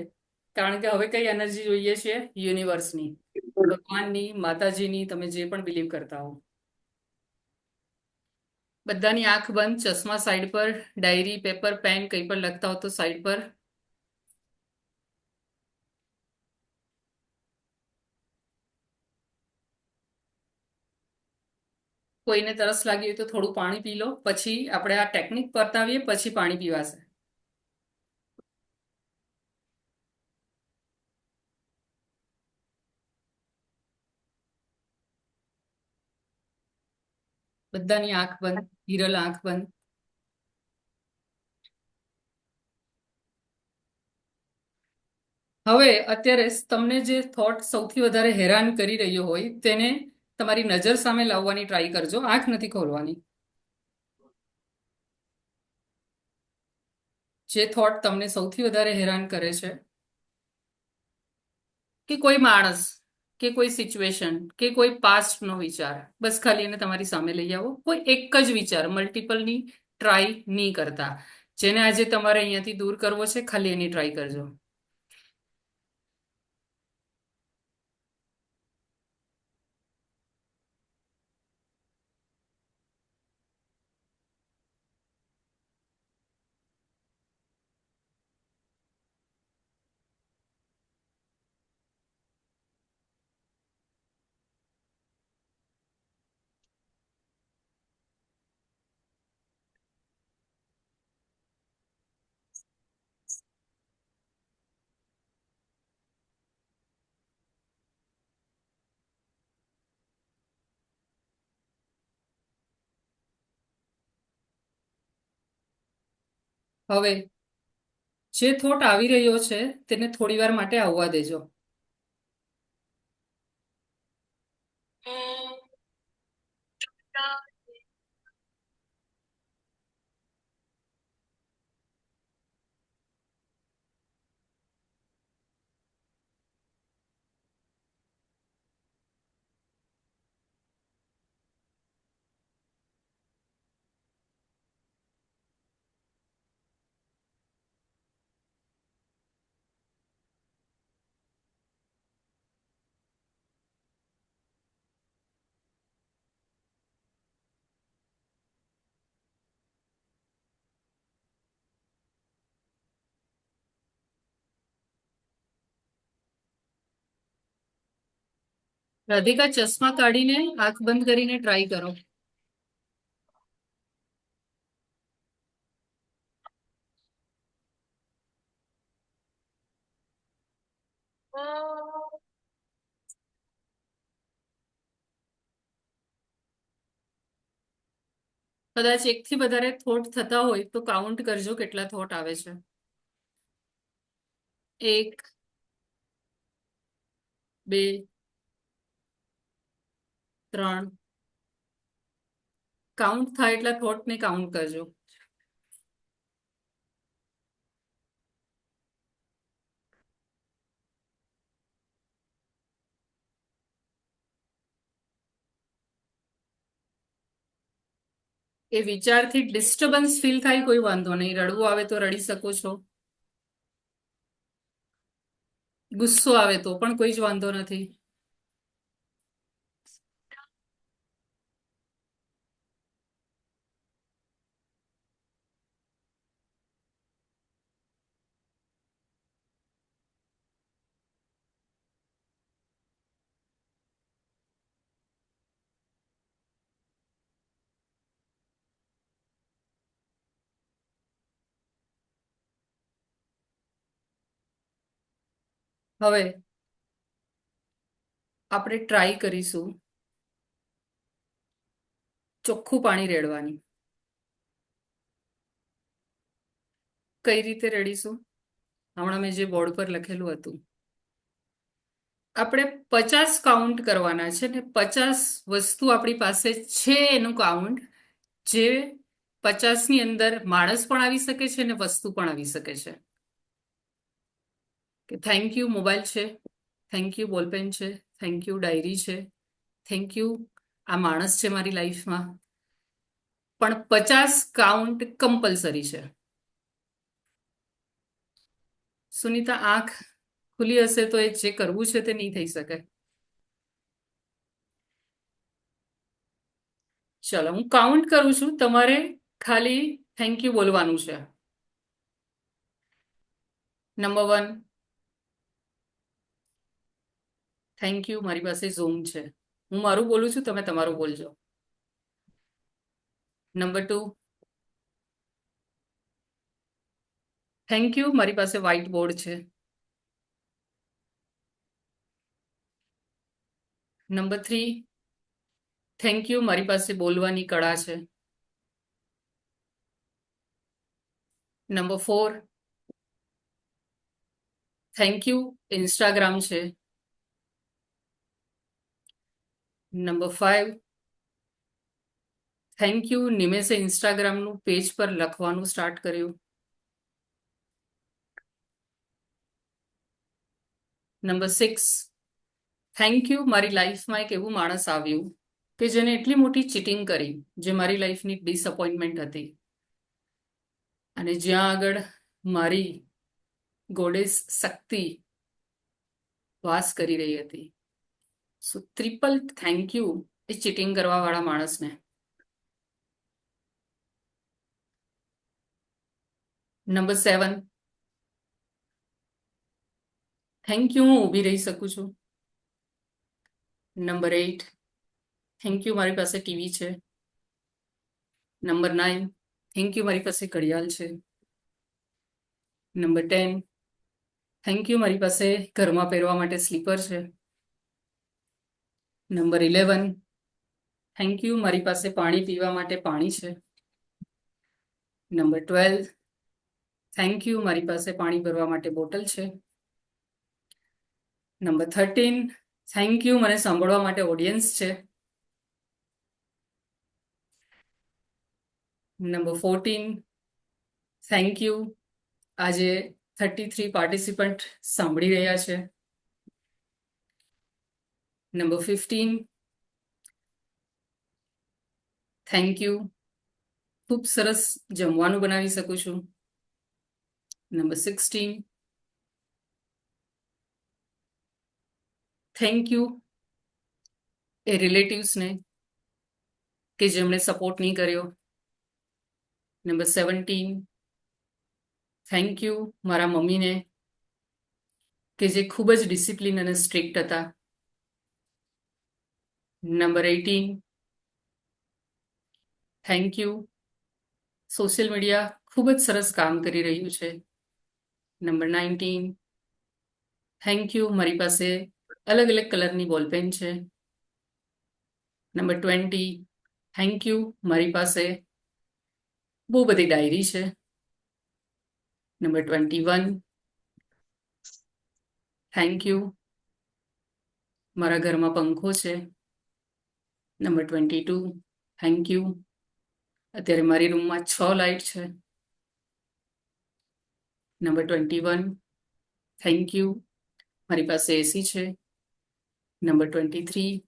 કારણ કે હવે કઈ એનર્જી જોઈએ છે? યુનિવર્સની, ભગવાનની, માતાજીની, તમે જે પણ બિલીવ કરતા હો. બધાની આંખ બંધ, ચશ્મા સાઈડ પર, ડાયરી, પેપર, પેન કંઈ પણ લખતા હો તો સાઈડ પર. કોઈને તરસ લાગી હોય તો થોડું પાણી પી લો, પછી આપણે આ ટેકનિક પતાવીએ, પછી પાણી પીવાશે. બધાની આંખ બંધ, હિરલ આંખ બંધ. હવે અત્યારે તમને જે થોટ સૌથી વધારે હેરાન કરી રહ્યો હોય તેને તમારી નજર સામે લાવવાની ટ્રાય કરજો. આંખ નથી ખોલવાની. જે થોટ તમને સૌથી વધારે હેરાન કરે છે, કે કોઈ માણસ, કે કોઈ સિચ્યુએશન, કે કોઈ પાસ્ટનો વિચાર, બસ ખાલી એને તમારી સામે લઈ આવો. કોઈ એક જ વિચાર, મલ્ટિપલની ટ્રાય નહીં કરતા. જેને આજે તમારે અહીંયાથી દૂર કરવો છે, ખાલી એની ટ્રાય કરજો. હવે જે થોટ આવી રહ્યો છે તેને થોડી વાર માટે આવવા દેજો. રાધિકા ચશ્મા કાઢીને આંખ બંધ કરીને ટ્રાય કરો. કદાચ એકથી વધારે થોટ થતા હોય તો કાઉન્ટ કરજો કેટલા થોટ આવે છે. 1, 2, 3. કાઉન્ટ થાય એટલા થોટને કાઉન્ટ કરજો. એ વિચારથી ડિસ્ટર્બન્સ ફીલ થાય કોઈ વાંધો નહીં, રડવું આવે તો રડી શકો છો, ગુસ્સો આવે તો પણ કોઈ જ વાંધો નથી. હવે આપણે ટ્રાય કરીશું ચોખ્ખું પાણી રેડવાની. કઈ રીતે રેડીશું? હમણાં મેં જે બોર્ડ પર લખેલું હતું, આપણે 50 કાઉન્ટ કરવાના છે ને 50 વસ્તુ આપણી પાસે છે એનું કાઉન્ટ, જે 50ની અંદર માણસ પણ આવી શકે છે ને વસ્તુ પણ આવી શકે છે. કે થેન્ક યુ મોબાઈલ છે, થેન્ક યુ બોલપેન છે, થેન્ક યુ ડાયરી છે, થેન્ક યુ આ માણસ છે મારી લાઈફમાં. પણ 50 કાઉન્ટ કમ્પલસરી છે. સુનિતા, આંખ ખુલી હશે તો એ જે કરવું છે તે નહીં થઈ શકે. ચલો, હું કાઉન્ટ કરું છું, તમારે ખાલી થેન્ક યુ બોલવાનું છે. નંબર 1, થેન્ક યુ મારી પાસે ઝૂમ છે. હું મારું બોલું છું, તમે તમારું બોલજો. નંબર 2, થેન્ક યુ મારી પાસે વ્હાઇટ બોર્ડ છે. નંબર 3, થેન્ક યુ મારી પાસે બોલવાની કળા છે. નંબર 4, થેન્ક યુ ઇન્સ્ટાગ્રામ છે. નંબર 5, થેન્ક યુ નિમેશે ઇન્સ્ટાગ્રામનું પેજ પર લખવાનું સ્ટાર્ટ કર્યું. નંબર 6, થેન્ક યુ મારી લાઈફમાં એક એવું માણસ આવ્યું કે જેને એટલી મોટી ચીટિંગ કરી, જે મારી લાઈફની ડિસઅપોઇન્ટમેન્ટ હતી, અને જ્યાં આગળ મારી ગોડેસ શક્તિ વાસ કરી રહી હતી. સો ટ્રિપલ થેન્ક યુ એ ચીટિંગ કરવા વાળા માણસને. નંબર 7, થેન્ક યુ હું ઊભી રહી શકું છું. નંબર 8, થેન્ક યુ મારી પાસે ટીવી છે. નંબર 9, થેન્ક યુ મારી પાસે ઘડિયાળ છે. નંબર 10, થેન્ક યુ મારી પાસે ઘરમાં પહેરવા માટે સ્લીપર છે. નંબર 11, થેન્ક યુ મારી પાસે પાણી પીવા માટે પાણી છે. નંબર 12, થેન્ક યુ મારી પાસે પાણી ભરવા માટે બોટલ છે. નંબર 13, થેન્ક યુ મને સાંભળવા માટે ઓડિયન્સ છે. નંબર 14, થેન્ક યુ આજે 33 પાર્ટિસિપન્ટ સાંભળી રહ્યા છે. નંબર 15, થેન્ક યુ ખૂબ સરસ જમવાનું બનાવી શકું છું. નંબર 16, થેન્ક યુ એ રિલેટિવ્સને કે જેમણે સપોર્ટ નહીં કર્યો. નંબર 17, થેન્ક યુ મારા મમ્મીને કે જે ખૂબ જ ડિસિપ્લિન અને સ્ટ્રિક્ટ હતા. Number 18, thank you. Social media ખૂબ જ સરસ કામ કરી રહ્યું છે. Number 19, thank you. મારી પાસે અલગ અલગ કલરની બોલપેન છે. Number 20, thank you. મારી પાસે બહુ બધી ડાયરી છે. Number 21, thank you. મારા ઘરમાં પંખો છે. Number 22, thank you. અત્યારે મારી રૂમમાં 6 લાઇટ છે. Number 21, thank you. મારી પાસે એસી છે. Number 23,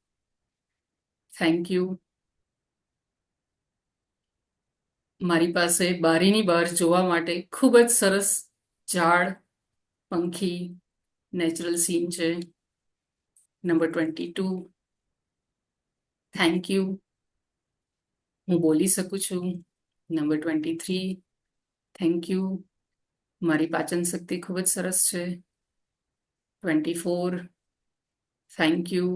thank you. મારી પાસે બારીની બહાર જોવા માટે ખૂબ જ સરસ ઝાડ, પંખી, નેચરલ સીન છે. Number 22, thank you. હું બોલી શકું છું. Number 23, thank you. મારી પાચન શક્તિ ખૂબ જ સરસ છે. 24, થેન્ક યુ.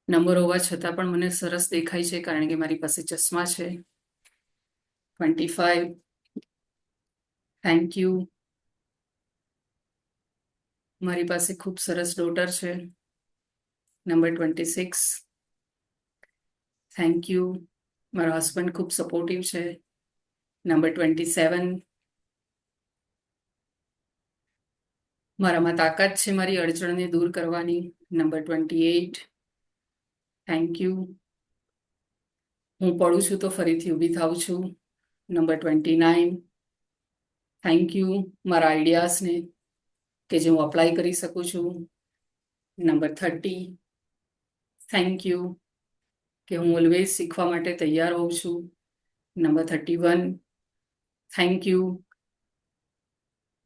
નંબર હોવા છતાં પણ મને સરસ દેખાય છે કારણ કે મારી પાસે ચશ્મા છે. 25, થેન્ક યુ. મારી પાસે ખૂબ સરસ ડોટર છે. Number 26, thank you. મારો હસબન્ડ ખૂબ સપોર્ટિવ છે. નંબર 27, મારામાં તાકાત છે મારી અડચણને દૂર કરવાની. Number 28, thank you. હું પડું છું તો ફરીથી ઊભી થાઉં છું. Number 29, thank you. મારા આઈડિયાઝને કે જે હું અપ્લાય કરી શકું છું. Number 30, thank you. કે હું ઓલવેઝ શીખવા માટે તૈયાર હોઉં છું. Number 31, thank you.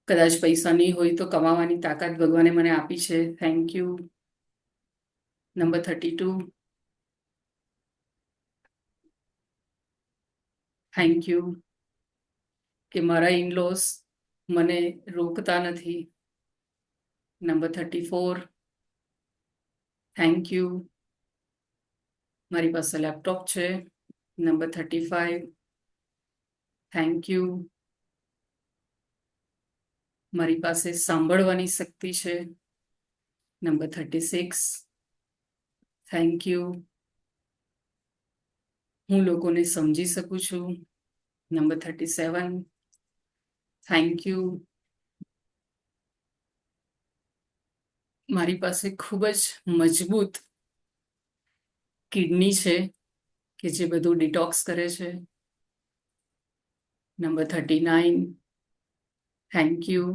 કદાચ પૈસા નહીં હોય તો કમાવાની તાકાત ભગવાને મને આપી છે. Thank you. Number 32, thank you. કે મારા ઇનલોસ મને રોકતા નથી. Number 34, thank you. મારી પાસે લેપટોપ છે. Number 35, thank you. મારી પાસે સાંભળવાની શક્તિ છે. Number 36, thank you. હું લોકોને સમજી શકું છું. Number 37, thank you. મારી પાસે ખૂબ જ મજબૂત કિડની છે કે જે બધું ડિટોક્સ કરે છે. Number 39, thank you.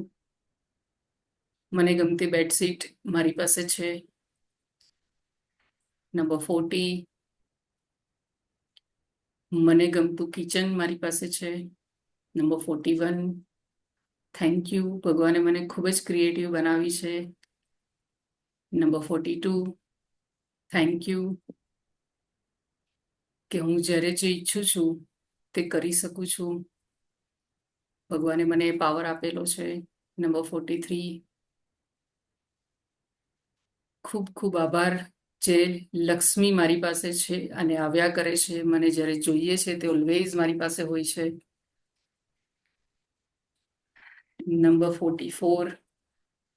મને ગમતી બેડશીટ મારી પાસે છે. નંબર 40, મને ગમતું કિચન મારી પાસે છે. Number 41, thank you. ભગવાને મને ખૂબ જ ક્રિએટિવ બનાવી છે. Number 42, thank you. કે હું જ્યારે જે ઈચ્છું છું તે કરી શકું છું. ભગવાને મને એ પાવર આપેલો છે. નંબર 43, ખૂબ ખૂબ આભાર જે લક્ષ્મી મારી પાસે છે અને આવ્યા કરે છે. મને જ્યારે જોઈએ છે તે ઓલવેઝ મારી પાસે હોય છે. નંબર 44,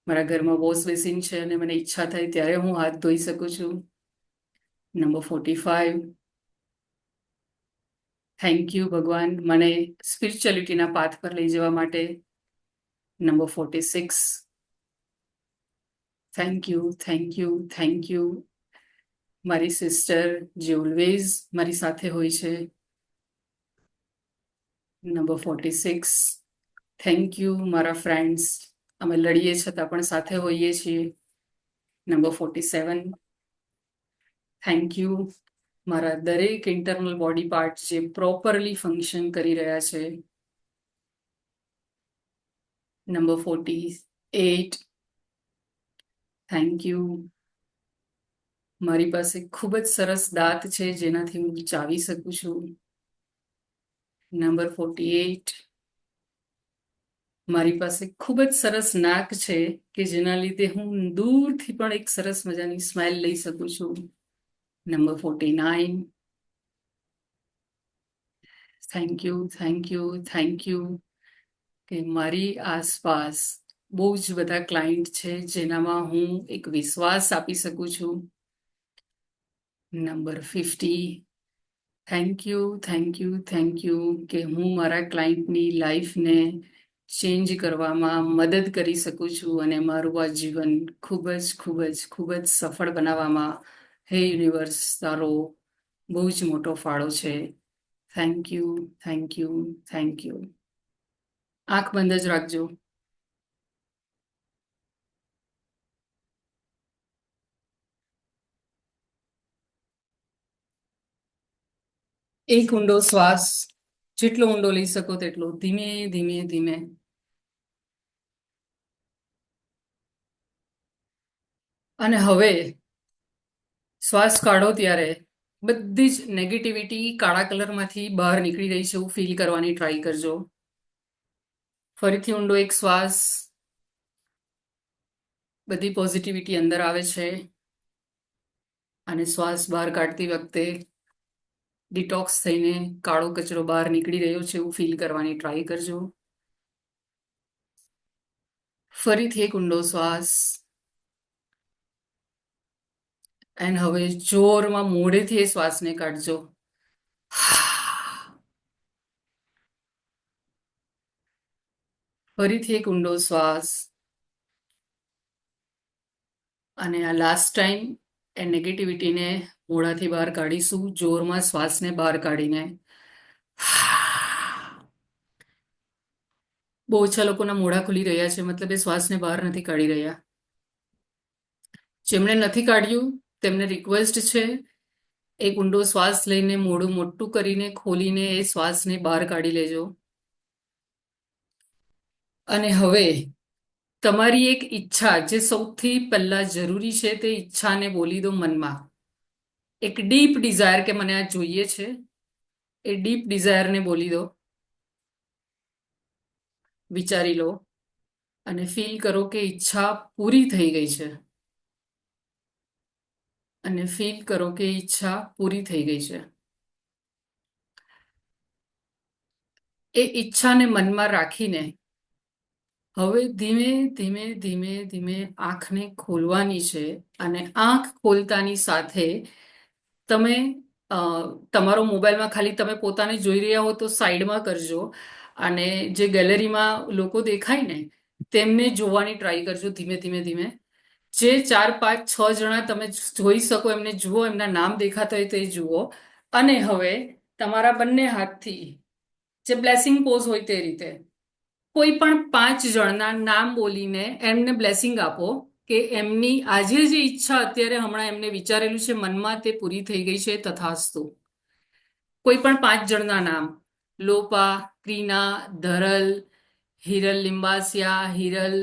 મારા ઘરમાં વોશ બેસિન છે અને મને ઈચ્છા થાય ત્યારે હું હાથ ધોઈ શકું છું. નંબર 45, થેન્ક યુ ભગવાન મને સ્પિરિચ્યુઅલિટીના પાથ પર લઈ જવા માટે. Number 46, thank you, thank you, thank you. મારી સિસ્ટર જે ઓલવેઝ મારી સાથે હોય છે. Number 46, thank you. મારા ફ્રેન્ડ્સ અમે લડીએ છતાં પણ સાથે હોઈએ છીએ. Number 47, thank you. મારા દરેક ઇન્ટરનલ બોડી પાર્ટ જે પ્રોપરલી ફંક્શન કરી રહ્યા છે. Number 48, thank you. મારી પાસે ખૂબ જ સરસ દાંત છે જેનાથી હું ચાવી શકું છું. નંબર 48, મારી પાસે ખૂબ જ સરસ નાક છે કે જેના લીધે હું દૂરથી પણ એક સરસ મજાની સ્માઇલ લઈ શકું છું. Number 49. Thank you, thank you, thank you. કે મારી આસપાસ બહુ જ બધા ક્લાયન્ટ છે જેનામાં હું એક વિશ્વાસ આપી શકું છું. Number 50. Thank you, thank you, thank you કે હું મારા ક્લાયન્ટની લાઈફને ચેન્જ કરવામાં મદદ કરી શકું છું અને મારું આ જીવન ખૂબ જ ખૂબ જ ખૂબ જ સફળ બનાવવામાં હે યુનિવર્સ તારો બહુ જ મોટો ફાળો છે. Thank you, thank you, thank you. આંખ બંધ જ રાખજો. એક ઊંડો શ્વાસ, જેટલો ઊંડો લઈ શકો તેટલો, ધીમે ધીમે ધીમે. અને હવે શ્વાસ કાઢો ત્યારે બધી જ નેગેટિવિટી કાળા કલરમાંથી બહાર નીકળી રહી છે એવું ફીલ કરવાની ટ્રાય કરજો. ફરીથી ઊંડો એક શ્વાસ. બધી પોઝિટિવિટી અંદર આવે છે અને શ્વાસ બહાર કાઢતી વખતે ડિટોક્સ થઈને કાળો કચરો બહાર નીકળી રહ્યો છે એવું ફીલ કરવાની ટ્રાય કરજો. ફરીથી એક ઊંડો શ્વાસ. એન્ડ હવે જોરમાં મોઢેથી એ શ્વાસને કાઢજો. ફરીથી એક ઊંડો શ્વાસ. અને આ લાસ્ટ ટાઈમ એ નેગેટિવિટીને મોઢાથી બહાર કાઢીશું, જોરમાં શ્વાસને બહાર કાઢીને. બહુ ઓછા લોકોના મોઢા ખુલી રહ્યા છે, મતલબ એ શ્વાસને બહાર નથી કાઢી રહ્યા. જેમણે નથી કાઢ્યું તેમને રિક્વેસ્ટ છે, એક ઊંડો શ્વાસ લઈને મોઢું મોટું કરીને ખોલીને એ શ્વાસને બહાર કાઢી લેજો. અને હવે તમારી એક ઈચ્છા, જે સૌથી પહેલા જરૂરી છે, તે ઈચ્છાને બોલી દો મનમાં. એક ડીપ ડિઝાયર કે મને આ જોઈએ છે, એ ડીપ ડિઝાયરને બોલી દો. વિચારી લો અને ફીલ કરો કે ઈચ્છા પૂરી થઈ ગઈ છે. અને ફીલ કરો કે ઈચ્છા પૂરી થઈ ગઈ છે. એ ઈચ્છાને મનમાં રાખીને હવે ધીમે ધીમે ધીમે ધીમે આંખને ખોલવાની છે. અને આંખ ખોલતાની સાથે તમે તમારો મોબાઈલમાં ખાલી તમે પોતાને જોઈ રહ્યા હો તો સાઈડમાં કરજો અને જે ગેલેરીમાં લોકો દેખાય ને તેમને જોવાની ટ્રાય કરજો ધીમે ધીમે ધીમે. જે 4, 5, 6 જણા તમે જોઈ શકો એમને જુઓ, એમના નામ દેખાતા હોય તે જુઓ. અને હવે તમારા બંને હાથથી જે બ્લેસિંગ પોઝ હોય તે રીતે કોઈ પણ 5 જણના નામ બોલીને એમને બ્લેસિંગ આપો કે એમની આજે જે ઈચ્છા અત્યારે હમણાં એમને વિચારેલું છે મનમાં તે પૂરી થઈ ગઈ છે. તથાસ્તુ. કોઈ પણ 5 જણના નામ: લોપા, ક્રીના, ધરલ, હિરલ લિંબાસિયા, હિરલ,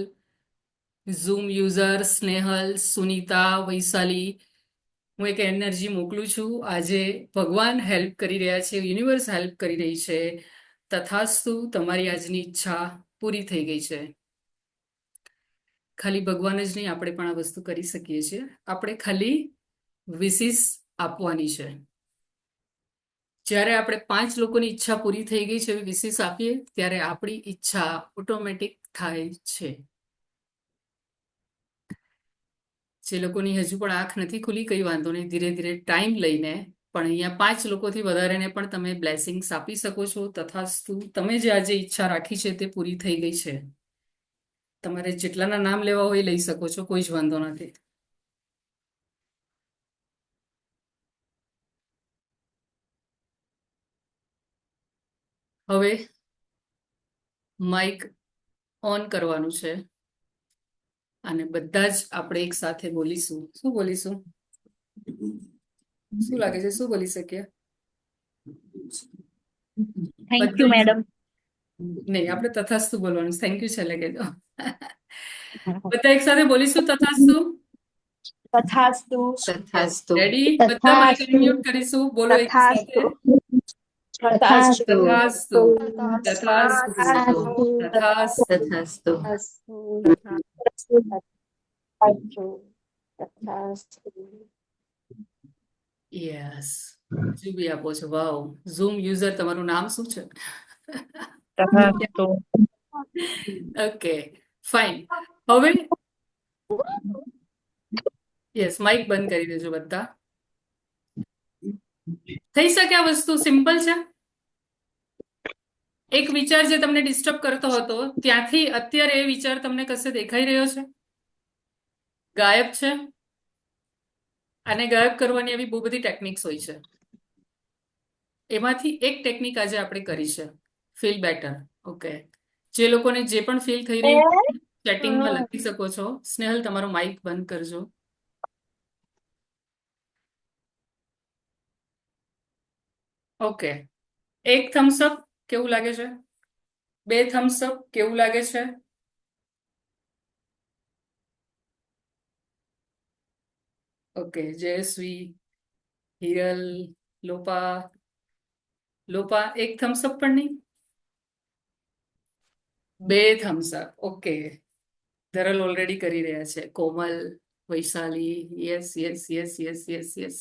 ઝૂમ યુઝર, સ્નેહલ, સુનીતા, વૈશાલી. હું એક એનર્જી મોકલું છું. આજે ભગવાન હેલ્પ કરી રહ્યા છે, યુનિવર્સ હેલ્પ કરી રહી છે. તથાસ્તુ. તમારી આજની ઈચ્છા પૂરી થઈ ગઈ છે. ખાલી ભગવાન જ નહીં, આપણે પણ આ વસ્તુ કરી શકીએ છીએ. આપણે ખાલી વિશિસ આપવાની છે. જ્યારે આપણે 5 લોકોની ઈચ્છા પૂરી થઈ ગઈ છે એવી વિશિસ આપીએ ત્યારે આપણી ઈચ્છા ઓટોમેટિક થાય છે. જે લોકોની હજુ પણ આંખ નથી ખુલી, કંઈ વાંધો નહીં, ધીરે ધીરે ટાઈમ લઈને પણ અહીંયા 5 લોકોથી વધારેને પણ તમે બ્લેસિંગ્સ આપી શકો છો. તથાસ્તુ. તમે જે આજે ઈચ્છા રાખી છે તે પૂરી થઈ ગઈ છે. તમારે જેટલાના નામ લેવા હોય લઈ શકો છો, કોઈ જ વાંધો નથી. હવે માઇક ઓન કરવાનું છે અને બધા જ આપણે એક સાથે બોલીશું. શું બોલીશું? શું લાગે છે, શું બોલી શકીએ? Thank you, madam. નહીં, આપણે તથાસ્તુ બોલવાનું. થેન્ક યુ છેલ્લે કહેજો. બધા એક સાથે બોલીશું તથાસ્તુ. તથાસ્તુ. તથાસ્તુ. રેડી? બધા માઇક અનમ્યુટ કરીશું. બોલો એક સાથે. તથાસ્તુ. તથાસ્તુ. તથાસ્તુ. તથાસ્તુ. તથાસ્તુ. તથાસ્તુ. યસ, હજુ બી આપો છો. વાવ. ઝૂમ યુઝર, તમારું નામ શું છે? તથાસ્તુ. Okay, fine. હવે યસ, માઇક બંધ કરી દેજો બધા. થઈ શકે આ વસ્તુ સિમ્પલ છે. એક વિચાર જે તમને ડિસ્ટર્બ કરતો હતો, ત્યાંથી અત્યારે એ વિચાર તમને કશે દેખાઈ રહ્યો છે, ગાયબ છે? આને ગાયબ કરવાની એવી બહુ બધી ટેકનિક્સ હોય છે. એમાંથી એક ટેકનિક આજે આપણે કરી છે, ફીલ બેટર. ઓકે, જે લોકોને જે પણ ફીલ થઈ રહ્યું ચેટિંગમાં લખી શકો છો. સ્નેહલ, તમારો માઇક બંધ કરજો. ઓકે, એક થમ્સ અપ કેવું લાગે છે? બે થમ્સ અપ કેવું લાગે છે? ઓકે, જયશ્રી, હિરલ, લોપા. લોપા, એક થમ્સ અપ પણ નહીં? બે thumbs up. Okay, Dharal already કરી રહ્યા છે. Komal, Vaishali, yes yes yes yes yes yes.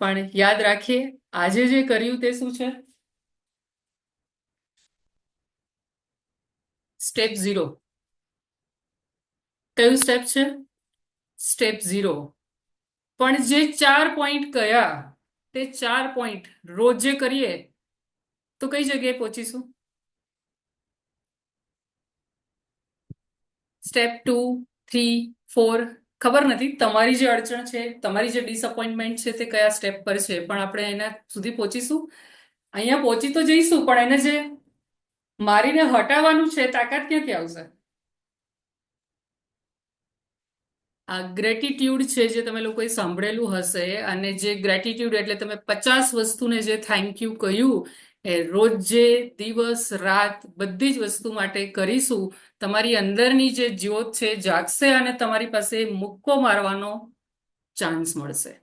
પણ યાદ રાખીએ, આજે જે કર્યું તે શું છે? સ્ટેપ 0. કયું સ્ટેપ છે? સ્ટેપ 0. પણ જે 4 પોઈન્ટ કયા, તે 4 પોઈન્ટ રોજ જે કરીએ તો કઈ જગ્યાએ પહોંચીશું? સ્ટેપ 2, 3, 4 ખબર નથી તમારી જે અડચણ છે, તમારી જે ડિસઅપોઇન્ટમેન્ટ છે, તે કયા સ્ટેપ પર છે, પણ આપણે એના સુધી પહોંચીશું. અહીંયા પહોંચી તો જઈશું, પણ એને જે મારીને હટાવવાનું છે, તાકાત ક્યાંથી આવશે? આ ગ્રેટિટ્યુડ છે, જે તમે લોકોએ સાંભળેલું હશે. અને જે ગ્રેટિટ્યુડ એટલે તમે 50 વસ્તુને જે થેન્ક યુ કહ્યું, એ રોજ જે દિવસ રાત બધી જ વસ્તુ માટે કરીશું, તમારી અંદરની જે જ્યોત છે જાગશે અને તમારી પાસે મુક્કો મારવાનો ચાન્સ મળશે.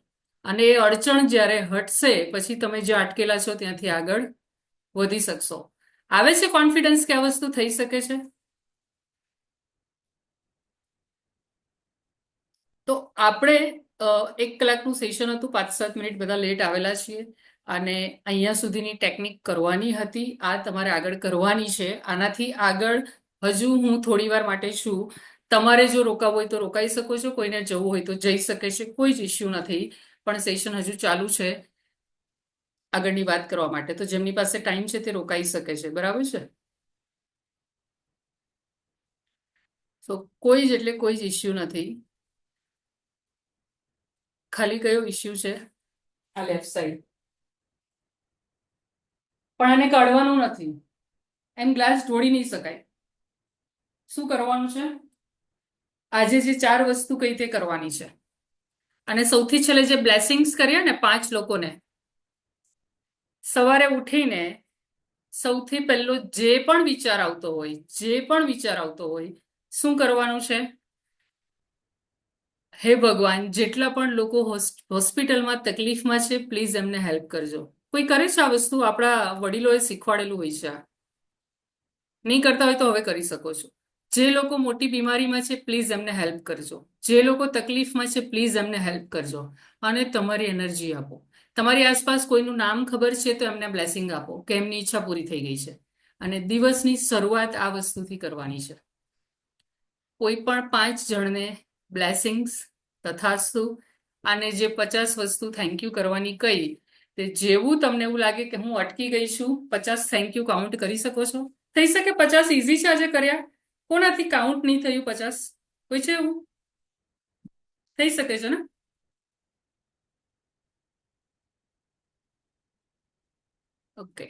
અને એ અડચણ જ્યારે હટશે, પછી તમે જે અટકેલા છો ત્યાંથી આગળ વધી શકશો. આવે છે કોન્ફિડન્સ કે આ વસ્તુ થઈ શકે છે? તો આપણે 1 કલાકનું સેશન હતું, 5-7 મિનિટ બધા લેટ આવેલા છીએ. અને અહીંયા સુધીની ટેકનિક કરવાની હતી, આ તમારે આગળ કરવાની છે. આનાથી આગળ હજુ હું થોડી વાર માટે છું. તમારે જો રોકાવું હોય તો રોકાઈ શકો છો, કોઈને જવું હોય તો જઈ શકે છે, કોઈ જ ઇશ્યુ નથી. પણ સેશન હજુ ચાલુ છે આગળની વાત કરવા માટે. તો જેમની પાસે ટાઈમ છે તે રોકાઈ શકે છે, બરાબર છે? તો કોઈ જ એટલે કોઈ જ ઇશ્યુ નથી. ખાલી કયો ઇશ્યુ છે? આ લેફ્ટ સાઈડ. પણ આને કાઢવાનું નથી. એમ ગ્લાસ ઢોળી નહીં શકાય. શું કરવાનું છે? આજે જે 4 વસ્તુ કઈ તે કરવાની છે. અને સૌથી છેલ્લે જે બ્લેસિંગ્સ કર્યા ને 5 લોકોને, સવારે ઉઠીને સૌથી પહેલો જે પણ વિચાર આવતો હોય, શું કરવાનું છે? હે ભગવાન, જેટલા પણ લોકો હોસ્પિટલમાં તકલીફમાં છે, પ્લીઝ એમને હેલ્પ કરજો. કોઈ કરે છે આ વસ્તુ? આપણા વડીલોએ શીખવાડેલું હોય છે. નહીં કરતા હોય તો હવે કરી શકો છો. જે લોકો મોટી બીમારીમાં છે, પ્લીઝ એમને હેલ્પ કરજો. જે લોકો તકલીફમાં છે, પ્લીઝ એમને હેલ્પ કરજો. અને તમારી એનર્જી આપો. તમારી આસપાસ કોઈનું નામ ખબર છે તો એમને બ્લેસિંગ આપો કે એમની ઈચ્છા પૂરી થઈ ગઈ છે. અને દિવસની શરૂઆત આ વસ્તુથી કરવાની છે. કોઈ પણ 5 જણને બ્લેસિંગ્સ, તથાસ્તુ. અને જે 50 વસ્તુ થેન્ક યુ કરવાની કહી, તે જેવું તમને એવું લાગે કે હું અટકી ગઈ છું, 50 થેન્ક યુ કાઉન્ટ કરી શકો છો. થઈ શકે 50 ઇઝી છે આજે કર્યા. કોનાથી કાઉન્ટ નહીં થયું 50? કોઈ છે એવું? થઈ શકે છે ને? ઓકે,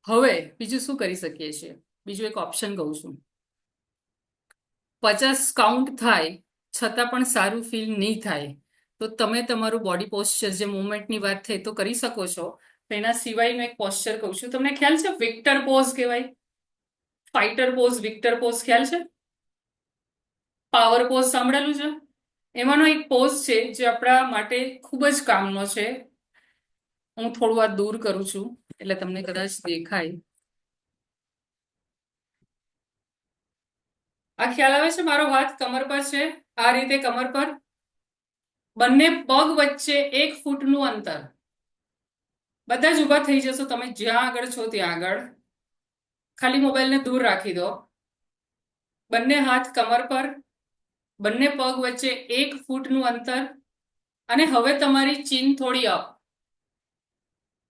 હવે બીજું શું કરી શકીએ છીએ? બીજું એક ઓપ્શન કહું છું. 50 કાઉન્ટ થાય છતાં પણ સારું ફીલ નહીં થાય, તો તમે તમારું બોડી પોસ્ચર, જે મુવમેન્ટની વાત થઈ, તો કરી શકો છો. એના સિવાયનું એક પોસ્ચર કહું છું. તમને ખ્યાલ છે વિક્ટર પોઝ કહેવાય? ફાઇટર પોઝ, વિક્ટર પોઝ ખ્યાલ છે? પાવર પોઝ સાંભળેલું છે? એમાંનો એક પોઝ છે જે આપણા માટે ખૂબ જ કામનો છે. હું થોડું આ દૂર કરું છું એટલે તમને કદાચ દેખાય. આ ખ્યાલ આવે છે? મારો હાથ કમર પર છે, આ રીતે કમર પર. બંને પગ વચ્ચે 1 ફૂટનું અંતર. બધા જ ઊભા થઈ જશો તમે જ્યાં આગળ છો ત્યાં આગળ. ખાલી મોબાઈલને દૂર રાખી દો. બંને હાથ કમર પર, બંને પગ વચ્ચે 1 ફૂટનું અંતર. અને હવે તમારી ચીન થોડી અપ,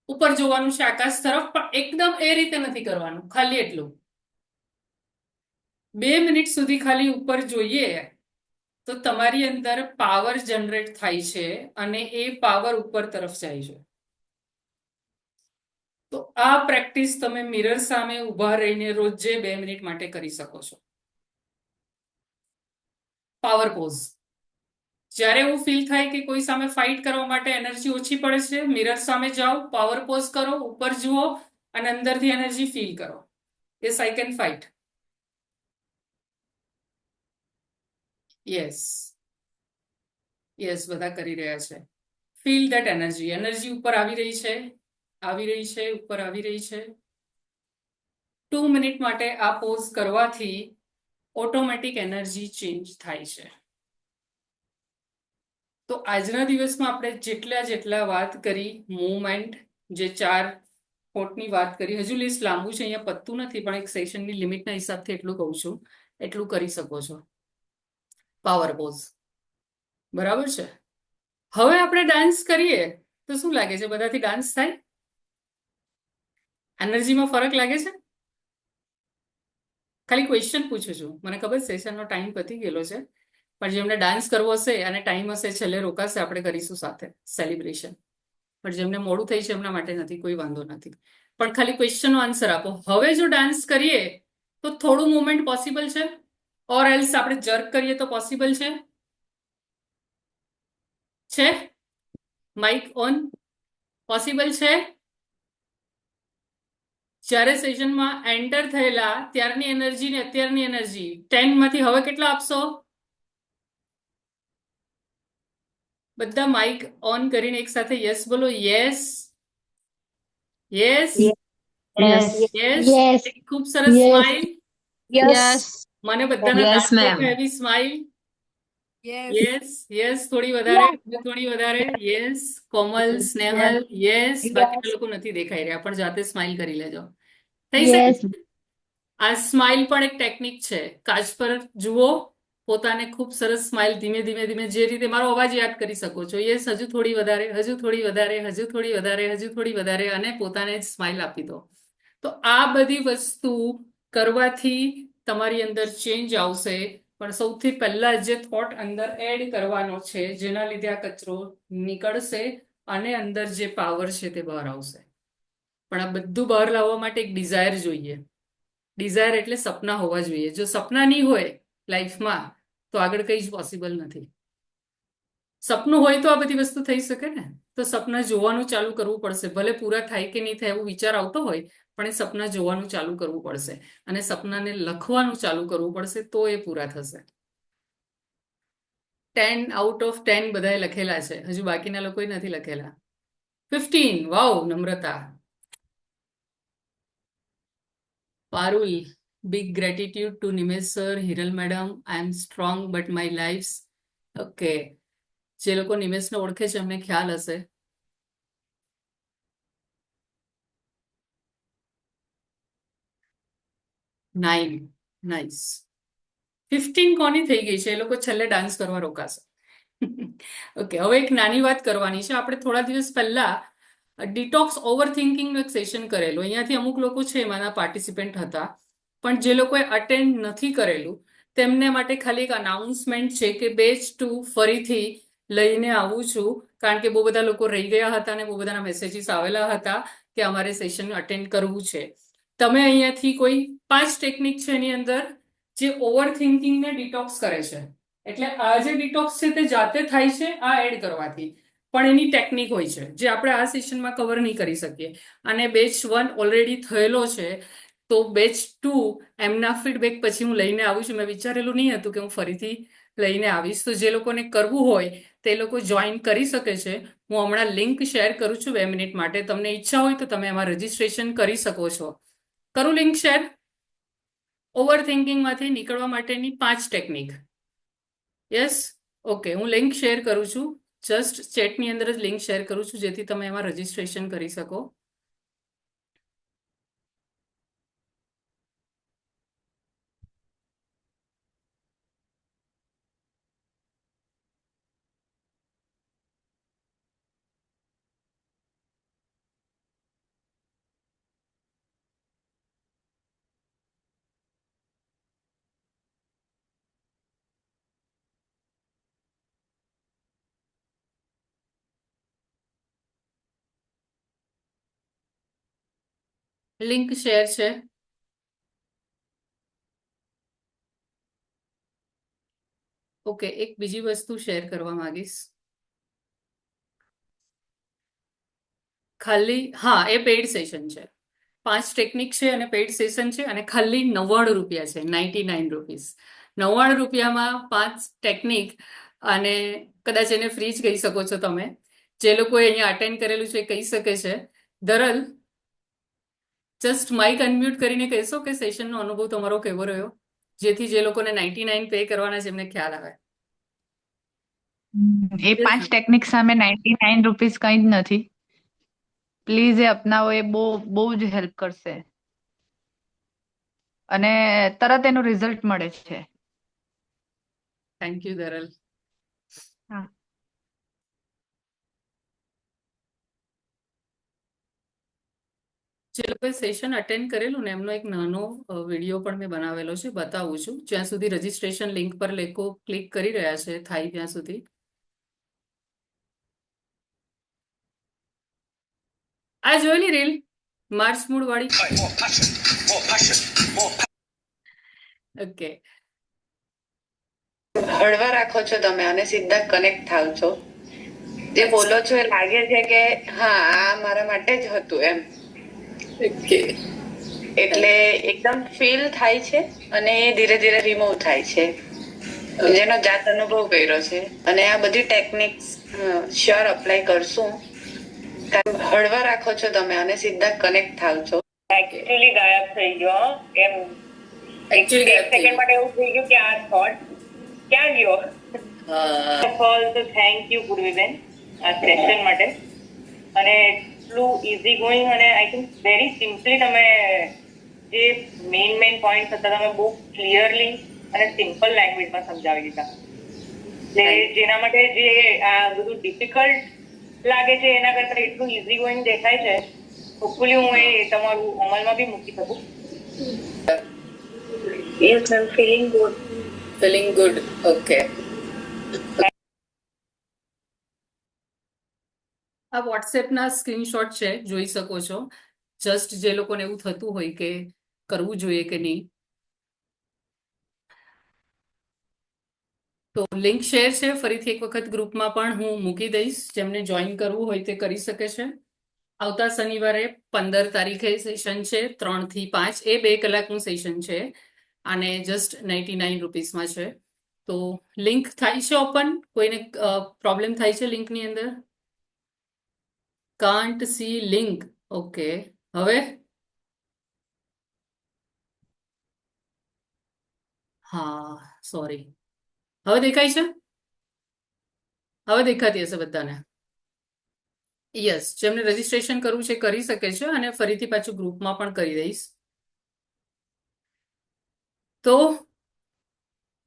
ઉપર જોવાનું છે આકાશ તરફ, પણ એકદમ એ રીતે નથી કરવાનું, ખાલી એટલું. 2 મિનિટ સુધી ખાલી ઉપર જોઈએ તો તમારી અંદર પાવર જનરેટ થાય છે અને એ પાવર ઉપર તરફ જાય છે. તો આ પ્રેક્ટિસ તમે મિરર સામે ઊભા રહીને રોજે 2 મિનિટ માટે કરી શકો છો. Power pause. જ્યારે એવું ફીલ થાય કે કોઈ સામે ફાઇટ કરવા માટે એનર્જી ઓછી પડે છે, મિરર સામે જાઓ, પાવર પોઝ કરો, ઉપર જુઓ અને અંદરથી એનર્જી ફીલ કરો. Yes, I can fight. Yes yes, બધા કરી રહ્યા છે. Feel that energy. એનર્જી ઉપર આવી રહી છે, આવી રહી છે, ઉપર આવી રહી છે. 2 મિનિટ માટે આ પોઝ કરવાથી ઓટોમેટિક એનર્જી ચેન્જ થાય છે. તો આજના દિવસમાં આપણે જેટલા વાત કરી, મૂવમેન્ટ, જે 4 પોટની વાત કરી, હજુ લિસ્ટ લાંબુ છે, અહીંયા પતતું નથી, પણ એક સેશનની લિમિટના હિસાબથી એટલું કહું છું, એટલું કરી શકો છો. પાવર પોઝ બરાબર છે. હવે આપણે ડાન્સ કરીએ તો શું લાગે છે, બધાથી ડાન્સ થાય? એનર્જીમાં ફરક લાગે છે? ખાલી ક્વેશ્ચન પૂછું છું. મને ખબર સેશનનો ટાઈમ પતી ગયેલો છે, પણ જેમને ડાન્સ કરવો હશે અને ટાઈમ હશે છેલ્લે રોકાશે, આપણે કરીશું સાથે સેલિબ્રેશન. પણ જેમને મોડું થઈ છે એમના માટે નથી, કોઈ વાંધો નથી. પણ ખાલી ક્વેશ્ચનનો આન્સર આપો. હવે જો ડાન્સ કરીએ તો થોડું મૂવમેન્ટ પોસિબલ છે, ઓર એલ્સ આપણે જર્ક કરીએ તો પોસિબલ છે? છે? Mike on. પોસિબલ છે? જ્યારે સેશનમાં એન્ટર થયેલા ત્યારની એનર્જી ને અત્યારની એનર્જી 10 માંથી હવે કેટલા આપશો? બધા માઇક ઓન કરીને એક સાથે યસ બોલો. Yes yes Yes. Yes. Yes. ખૂબ સરસ સ્માઈલ. Yes. મને બધાના Yes, દાંત ma'am. દેખાય એવી સ્માઈલ. Yes. યસ યસ, થોડી વધારે, થોડી વધારે. યસ. કોમલ, સ્નેહલ, યસ. બાકીના લોકો નથી દેખાઈ રહ્યા, પણ જાતે સ્માઈલ કરી લેજો. થઈ શકે? Yes. આ સ્માઇલ પણ એક ટેકનિક છે. કાચ પર જુઓ, પોતાને ખૂબ સરસ સ્માઇલ ધીમે ધીમે ધીમે, જે રીતે મારો અવાજ યાદ કરી શકો છો. યસ, હજુ થોડી વધારે, હજુ થોડી વધારે, હજુ થોડી વધારે, હજુ થોડી વધારે, અને પોતાને જ સ્માઇલ આપી દો. તો આ બધી વસ્તુ કરવાથી તમારી અંદર ચેન્જ આવશે. પણ સૌથી પહેલા જે થોટ અંદર એડ કરવાનો છે, જેના લીધે આ કચરો નીકળશે અને અંદર જે પાવર છે તે બહાર આવશે. પણ આ બધું બહાર લાવવા માટે એક ડિઝાયર જોઈએ. ડિઝાયર એટલે સપના હોવા જોઈએ. જો સપના નહીં હોય લાઈફમાં તો આગળ કંઈ જ પોસિબલ નથી. સપનું હોય તો આ બધી વસ્તુ થઈ શકે ને. તો સપના જોવાનું ચાલુ કરવું પડશે. ભલે પૂરા થાય કે નહીં થાય એવો વિચાર આવતો હોય, પણ એ સપના જોવાનું ચાલુ કરવું પડશે અને સપનાને લખવાનું ચાલુ કરવું પડશે, તો એ પૂરા થશે. 10 આઉટ ઓફ 10 બધાએ લખેલા છે, હજુ બાકીના લોકોએ નથી લખેલા. 15. વાવ, નમ્રતા. Parul, big gratitude to Nimesh sir, Hiral madam. I am strong but my lives. Okay. જે લોકો નિમેશને ઓળખે છે એમને ખ્યાલ હશે. નાઇન. નાઇસ. 15 કોની થઈ ગઈ છે? એ લોકો છેલ્લે ડાન્સ કરવા રોકાશે. ઓકે, હવે એક નાની વાત કરવાની છે. આપણે થોડા દિવસ પહેલા ડિટોક્સ ઓવર થિંકિંગનું એક સેશન કરેલું. અહીંયાથી અમુક લોકો છે એમાંના પાર્ટિસિપન્ટ હતા, પણ જે લોકોએ અટેન્ડ નથી કરેલું તેમને માટે ખાલી એક અનાઉન્સમેન્ટ છે કે બેચ 2 ફરીથી લઈને આવું છું, કારણ કે બહુ બધા લોકો રહી ગયા હતા અને બહુ બધાના મેસેજીસ આવેલા હતા કે અમારે સેશન અટેન્ડ કરવું છે. તમે અહીંયાથી કોઈ 5 ટેકનિક છે એની અંદર જે ઓવર થિંકિંગને ડિટોક્સ કરે છે. એટલે આ જે ડિટોક્સ છે તે જાતે થાય છે આ એડ કરવાથી, પણ એની ટેકનિક હોય છે જે આપણે આ સેશનમાં કવર નહીં કરી શકીએ. અને બેચ 1 ઓલરેડી થયેલો છે, તો બેચ 2 એમના ફીડબેક પછી હું લઈને આવું છું. મેં વિચારેલું નહીં હતું કે હું ફરીથી લઈને આવીશ. તો જે લોકોને કરવું હોય તે લોકો જોઈન કરી શકે છે. હું હમણાં લિંક શેર કરું છું 2 મિનિટ માટે. તમને ઈચ્છા હોય તો તમે એમાં રજીસ્ટ્રેશન કરી શકો છો. કરું લિંક શેર? ઓવર થિંકિંગમાંથી નીકળવા માટેની 5 ટેકનિક. યસ, ઓકે, હું લિંક શેર કરું છું. જસ્ટ ચેટની અંદર જ લિંક શેર કરું છું જેથી તમે એમાં રજીસ્ટ્રેશન કરી શકો. લિંક શેર છે. ઓકે, એક બીજી વસ્તુ શેર કરવા માંગીશ. ખાલી હા, એ પેઇડ સેશન છે. 5 ટેકનિક છે અને પેઇડ સેશન છે અને ખાલી 99 રૂપિયા છે, 99 રૂપીસ. 99 રૂપિયામાં 5 ટેકનિક અને કદાચ એને ફ્રી જ કહી શકો છો તમે. જે લોકોએ અહીંયા અટેન્ડ કરેલું છે એ કહી શકે છે. ધરલ, જસ્ટ માઇક અનમ્યુટ કરીને કહેશો કે સેશનનો અનુભવ તમારો કેવો રહ્યો, જેથી જે લોકોને 99 પે કરવાના છે એમને ખ્યાલ આવે. એ 5 ટેકનિક સામે 99 રૂપીસ કંઈ જ નથી. પ્લીઝ એ અપનાવો, એ બહુ બહુ જ હેલ્પ કરશે અને તરત એનું રિઝલ્ટ મળે છે. Thank you Dharal. હા. જે લોકોએ સેશન અટેન્ડ કરેલું ને એમનો એક નાનો વિડીયો પણ મેં બનાવેલો છે, બતાવું છું. જ્યાં સુધી રજીસ્ટ્રેશન લિંક પર લોકો ક્લિક કરી રહ્યા છે થાય ત્યાં સુધી. આ જોયેલી રીલ માર્ચ મૂડ વાળી? ઓકે. હળવા રાખો છો તમે અને સીધા કનેક્ટ થાવ છો. જે બોલો છો એ લાગે છે કે હા આ મારા માટે જ હતું એમ. ઓકે. એટલે એકદમ ફીલ થાય છે અને એ ધીરે ધીરે રિમૂવ થાય છે, જેનો જાત અનુભવ કર્યો છે. અને આ બધી ટેકનિક્સ શ્યોર અપ્લાય કરશું. હળવા રાખો છો તમે અને સીધા કનેક્ટ થાવ છો. એકચ્યુઅલી ગાયબ થઈ ગયો એમ. Actually એક સેકન્ડ માટે એવું થઈ ગયું કે આ થોટ ક્યાં ગયો. ઓલ તો થેન્ક યુ પૂર્વીબેન આ સેશન માટે. અને એટલું ઇઝી ગોઈંગ અને આઈ થિંક વેરી સિમ્પલી તમે જે મેઇન પોઈન્ટ હતા તમે બહુ ક્લિયરલી અને સિમ્પલ લેંગ્વેજમાં સમજાવી દીધા. એટલે જેના માટે જે આ બધું ડિફિકલ્ટ લાગે છે એના કરતા એટલું ઇઝી ગોઈંગ દેખાય છે. હોપફુલી હું એ તમારું અમલમાં બી મૂકી શકું. Yes ma'am, feeling good. Feeling good. Okay. આ વોટ્સએપના સ્ક્રીનશોટ છે, જોઈ શકો છો. જસ્ટ જે લોકોને એવું થતું હોય કે કરવું જોઈએ કે નહીં, તો લિંક શેર છે. ફરીથી એક વખત ગ્રુપમાં પણ હું મૂકી દઈશ. જેમને જોઈન કરવું હોય તે કરી શકે છે. આવતા શનિવારે 15 તારીખે સેશન છે, 3 થી 5. એ 2 કલાકનું સેશન છે અને જસ્ટ 99 રૂપીસમાં છે. તો લિંક થાય છે ઓપન. કોઈને પ્રોબ્લેમ થાય છે લિંકની અંદર? Can't sea link. ઓકે, હવે હા, સોરી. હવે દેખાય છે? હવે દેખાતી હશે બધાને? યસ, જેમને રજીસ્ટ્રેશન કરવું છે કરી શકે છે અને ફરીથી પાછું ગ્રુપમાં પણ કરી દઈશ. તો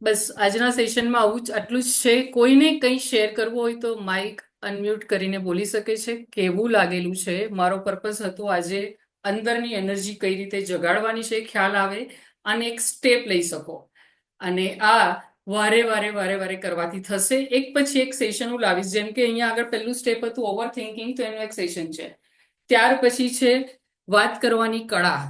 બસ આજના સેશનમાં આટલું જ છે. કોઈને કંઈ શેર કરવું હોય તો માઇક અનમ્યુટ કરીને બોલી શકે છે. કેવું લાગેલું છે? મારો પર્પઝ હતો આજે અંદરની એનર્જી કઈ રીતે જગાડવાની છે ખ્યાલ આવે અને એક સ્ટેપ લઈ શકો. અને આ વારે વારે કરવાથી થશે. એક પછી એક સેશન હું લાવીશ. જેમ કે અહીંયા આગળ પહેલું સ્ટેપ હતું ઓવર થિંકિંગ, તો એનું એક સેશન છે. ત્યાર પછી છે વાત કરવાની કળા,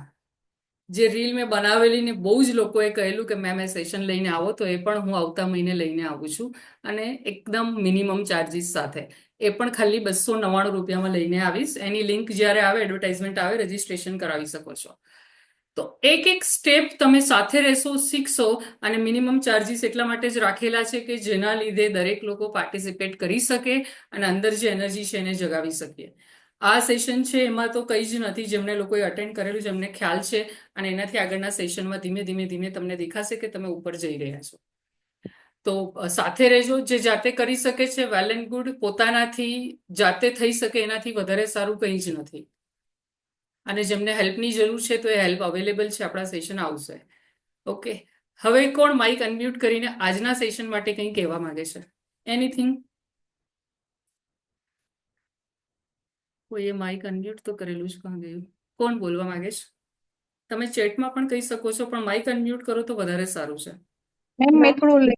જે રીલ મેં બનાવેલી ને બહુ જ લોકોએ કહેલું કે મેમ એ સેશન લઈને આવો, તો એ પણ હું આવતા મહિને લઈને આવું છું અને એકદમ મિનિમમ ચાર્જિસ સાથે. એ પણ ખાલી 299 રૂપિયામાં લઈને આવીશ. એની લિંક જ્યારે આવે, એડવર્ટાઇઝમેન્ટ આવે, રજીસ્ટ્રેશન કરાવી શકો છો. તો એક સ્ટેપ તમે સાથે રહેશો, શીખશો. અને મિનિમમ ચાર્જિસ એટલા માટે જ રાખેલા છે કે જેના લીધે દરેક લોકો પાર્ટિસિપેટ કરી શકે અને અંદર જે એનર્જી છે એને જગાવી શકીએ. આ સેશન છે એમાં તો કંઈ જ નથી. જેમને લોકોએ અટેન્ડ કરેલું છે એમને ખ્યાલ છે અને એનાથી આગળના સેશનમાં ધીમે ધીમે તમને દેખાશે કે તમે ઉપર જઈ રહ્યા છો. તો સાથે રહેજો. જે જાતે કરી શકે છે વેલ એન્ડ ગુડ. પોતાનાથી જાતે થઈ શકે એનાથી વધારે સારું કંઈ જ નથી. અને જેમને હેલ્પની જરૂર છે તો એ હેલ્પ અવેલેબલ છે, આપણા સેશન આવશે. ઓકે, હવે કોણ માઇક અનમ્યુટ કરીને આજના સેશન માટે કંઈ કહેવા માંગે છે? એનીથિંગ? કોઈએ માઇક અનમ્યુટ તો કરેલું જ કાં ગયું? કોણ બોલવા માંગે છે? તમે ચેટમાં પણ કહી શકો છો, પણ માઇક અનમ્યુટ કરો તો વધારે સારું છે. મેમ મેં થોડું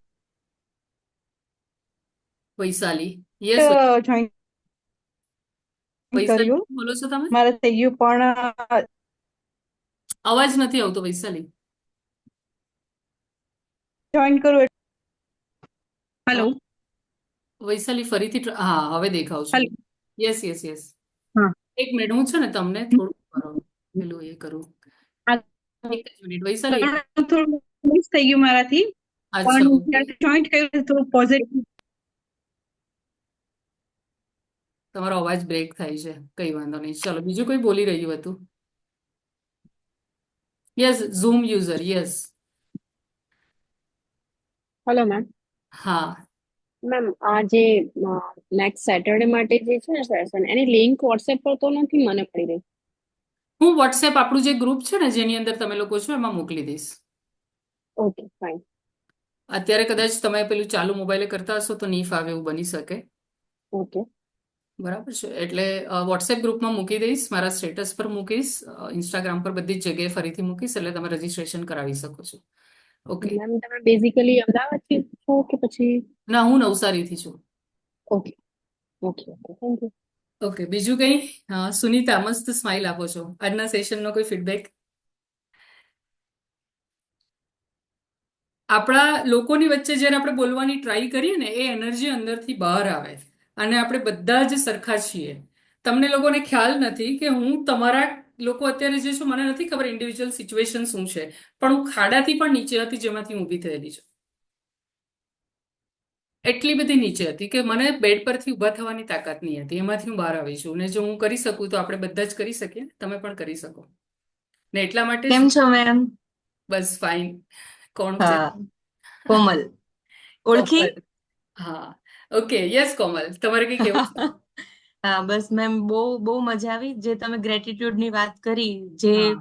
વૈશાલી? યસ, જોઈન વૈશાલી કર્યું, બોલો છો તમે? મારે થઈ ગયું પણ અવાજ નથી આવતો વૈશાલી. જોઈન કરું. હેલો વૈશાલી ફરીથી હા, હવે દેખાવ છો. Hello yes yes yes. હા એક મિનિટ, હું છે ને તમને થોડું પેલું એ કરું. એક જ મિનિટ વૈશાલી. થોડું મિસ થઈ ગયું મારાથી, અચ્છા, પણ ઓકે. જોઈન્ટ કર્યું થોડું પોઝિટિવ. તમારો અવાજ બ્રેક થાય છે, કઈ વાંધો નહીં. ચલો, બીજું કોઈ બોલી રહ્યું હતું? Yes, zoom user. Yes. Hello ma'am. હા, મેમ આ જે નેક્સ્ટ સેટરડે માટે જે છે ને સેશન, એની લિંક વોટ્સએપ પર તો નથી મને મળી રહી. હું વોટ્સએપ આપણું જે ગ્રુપ છે ને જેની અંદર તમે લોકો છો એમાં મોકલી દઈશ. Okay fine. અત્યારે કદાચ તમે પેલું ચાલુ મોબાઈલે કરતા હશો તો નહીં ફાવે, એવું બની શકે. ઓકે બરાબર છે, એટલે વોટ્સએપ ગ્રુપમાં મૂકી દઈશ, મારા સ્ટેટસ પર મૂકીશ, ઇન્સ્ટાગ્રામ પર બધી જ જગ્યાએ ફરીથી મૂકીશ, એટલે તમે રજીસ્ટ્રેશન કરાવી શકો છો. ઓકે. મેમ તમે બેઝિકલી અમદાવાદથી છો કે પછી? ના, હું નવસારીથી છું. Okay okay okay thank you. Okay, બીજું કંઈ? સુનીતા, મસ્ત સ્માઇલ આપો છો. આજના સેશનનો કોઈ ફીડબેક? આપણા લોકોની વચ્ચે જ્યારે આપણે બોલવાની ટ્રાય કરીએ ને, એ એનર્જી અંદરથી બહાર આવે અને આપણે બધા જ સરખા છીએ. તમને લોકોને ખ્યાલ નથી કે હું તમારા લોકો અત્યારે જે છું, મને નથી ખબર ઇન્ડિવિજ્યુઅલ સિચ્યુએશન શું છે, પણ હું ખાડાથી પણ નીચે હતી જેમાંથી હું ઊભી થયેલી છું. એટલી બધી નીચે હતી કે મને બેડ પરથી ઊભા થવાની તાકાત નહીં હતી. એમાંથી હું બહાર આવી છું, ને જો હું કરી શકું તો આપણે બધા જ કરી શકીએ. તમે પણ કરી શકો ને. એટલા માટે કેમ જ છો મેમ? બસ ફાઇન. કોણ છે? હા, કોમલ. ઓળખી? કોમલ. હા, ઓકે. યસ કોમલ, તમારે કંઈ કેવું છે? હા, બસ મેમ બહુ બહુ મજા આવી. જે તમે ગ્રેટિટ્યુડ ની વાત કરી, જે હા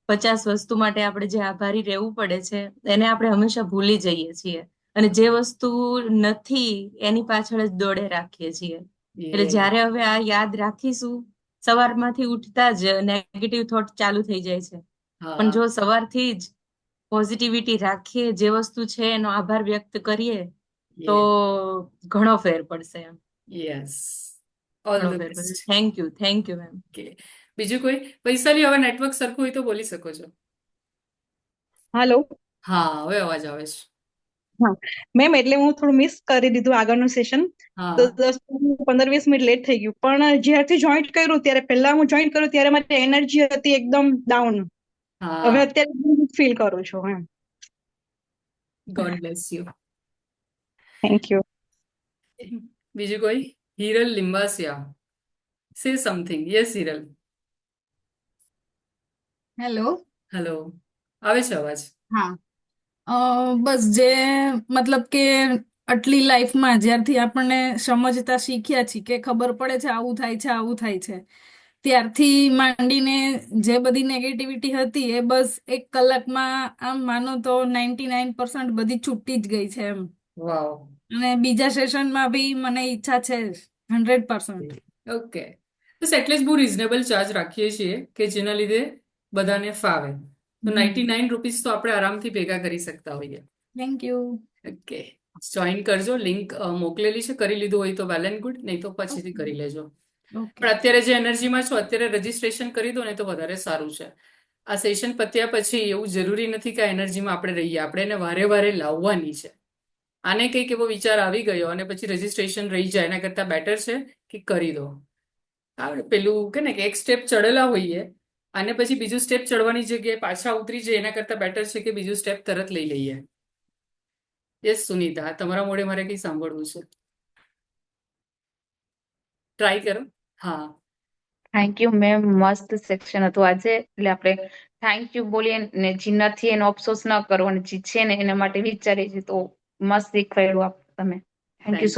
50 વસ્તુ માટે આપણે જે આભારી રહેવું પડે છે, એને આપણે હંમેશા ભૂલી જઈએ છીએ. અને જે વસ્તુ નથી એની પાછળ જ દોડે રાખીએ છીએ. એટલે યે. જ્યારે હવે આ યાદ રાખીશું, સવારમાંથી ઉઠતા જ નેગેટિવ થોટ ચાલુ થઈ જાય છે. પણ હા જો સવારથી જ પોઝિટિવિટી રાખીએ, જે વસ્તુ છે એનો આભાર વ્યક્ત કરીએ, તો યે. ઘણો ફેર પડશે એમ. યસ, ઓલ ઘણો ધ ફેર પડશે. Best. Thank you ma'am. Okay, બીજું કોઈ? વૈશાલી, હવે નેટવર્ક સરખું હોય તો બોલી શકો છો. હેલો હા, હવે અવાજ આવે છે. હા મેમ, એટલે હું થોડું મિસ કરી દીધું આગળનું સેશન, તો હા 10-15-20 મિનિટ લેટ થઈ ગયું. પણ જ્યારથી જોઈન્ટ કર્યું ત્યારે, પહેલા હું જોઈન્ટ કર્યું ત્યારે મારી એનર્જી હતી એકદમ ડાઉન. હવે હા, અત્યારે ફીલ કરું છું એમ. God bless you. Thank you. બીજું કોઈ? Hiral Limbasiya, say something. Yes Hiral. Hello. Hello, આવે છે અવાજ? હા. બસ જે મતલબ કે આટલી લાઈફમાં જ્યારથી આપણને સમજતા શીખ્યા છીએ કે ખબર પડે છે આવું થાય છે આવું થાય છે, ત્યારથી માંડીને જે બધી નેગેટિવિટી હતી એ બસ 1 કલાકમાં આમ માનો તો 99% બધી છૂટી જ ગઈ છે એમ. વાવ. અને બીજા સેશનમાં બી મને ઈચ્છા છે 100%. ઓકે, બસ એટલે જ બહુ રિઝનેબલ ચાર્જ રાખીએ છીએ કે જેના લીધે બધાને ફાવે. તો ₹99 તો આપણે આરામથી ભેગા કરી શકતા હોઈએ. Thank you. ઓકે, જોઈન કરજો. લિંક મોકલેલી છે, કરી લીધું હોય તો વેલ એન્ડ ગુડ, નહીં તો પછીથી કરી લેજો. ઓકે. પણ અત્યારે જે એનર્જીમાં છો અત્યારે રજીસ્ટ્રેશન કરી દો ને તો વધારે સારું છે. આ સેશન પત્યા પછી એવું જરૂરી નથી કે આ એનર્જીમાં આપણે રહીએ, આપણે એને વારે વારે લાવવાની છે. આને કંઈક એવો વિચાર આવી ગયો અને પછી રજીસ્ટ્રેશન રહી જાય, એના કરતાં બેટર છે કે કરી દો. આપણે પેલું કે ને કે એક સ્ટેપ ચડેલા હોઈએ અને પછી બીજું સ્ટેપ ચડવાની જગ્યાએ પાછા ઉતરી જાય, એના કરતાં બેટર છે કે બીજું સ્ટેપ તરત લઈ લઈએ. યસ સુનીતા, તમારા મોઢે મારે કંઈ સાંભળવું છે? ટ્રાય કરો. હા, થેન્ક યુ મેમ, મસ્ત સેક્શન હતું આજે. એટલે આપણે થેન્ક યુ બોલીએ ને, જે નથી એનો અફસોસ ન કરવો, અને જે છે ને એના માટે વિચારીએ છીએ તો મસ્ત શીખવાડ્યું તમે. Thank you.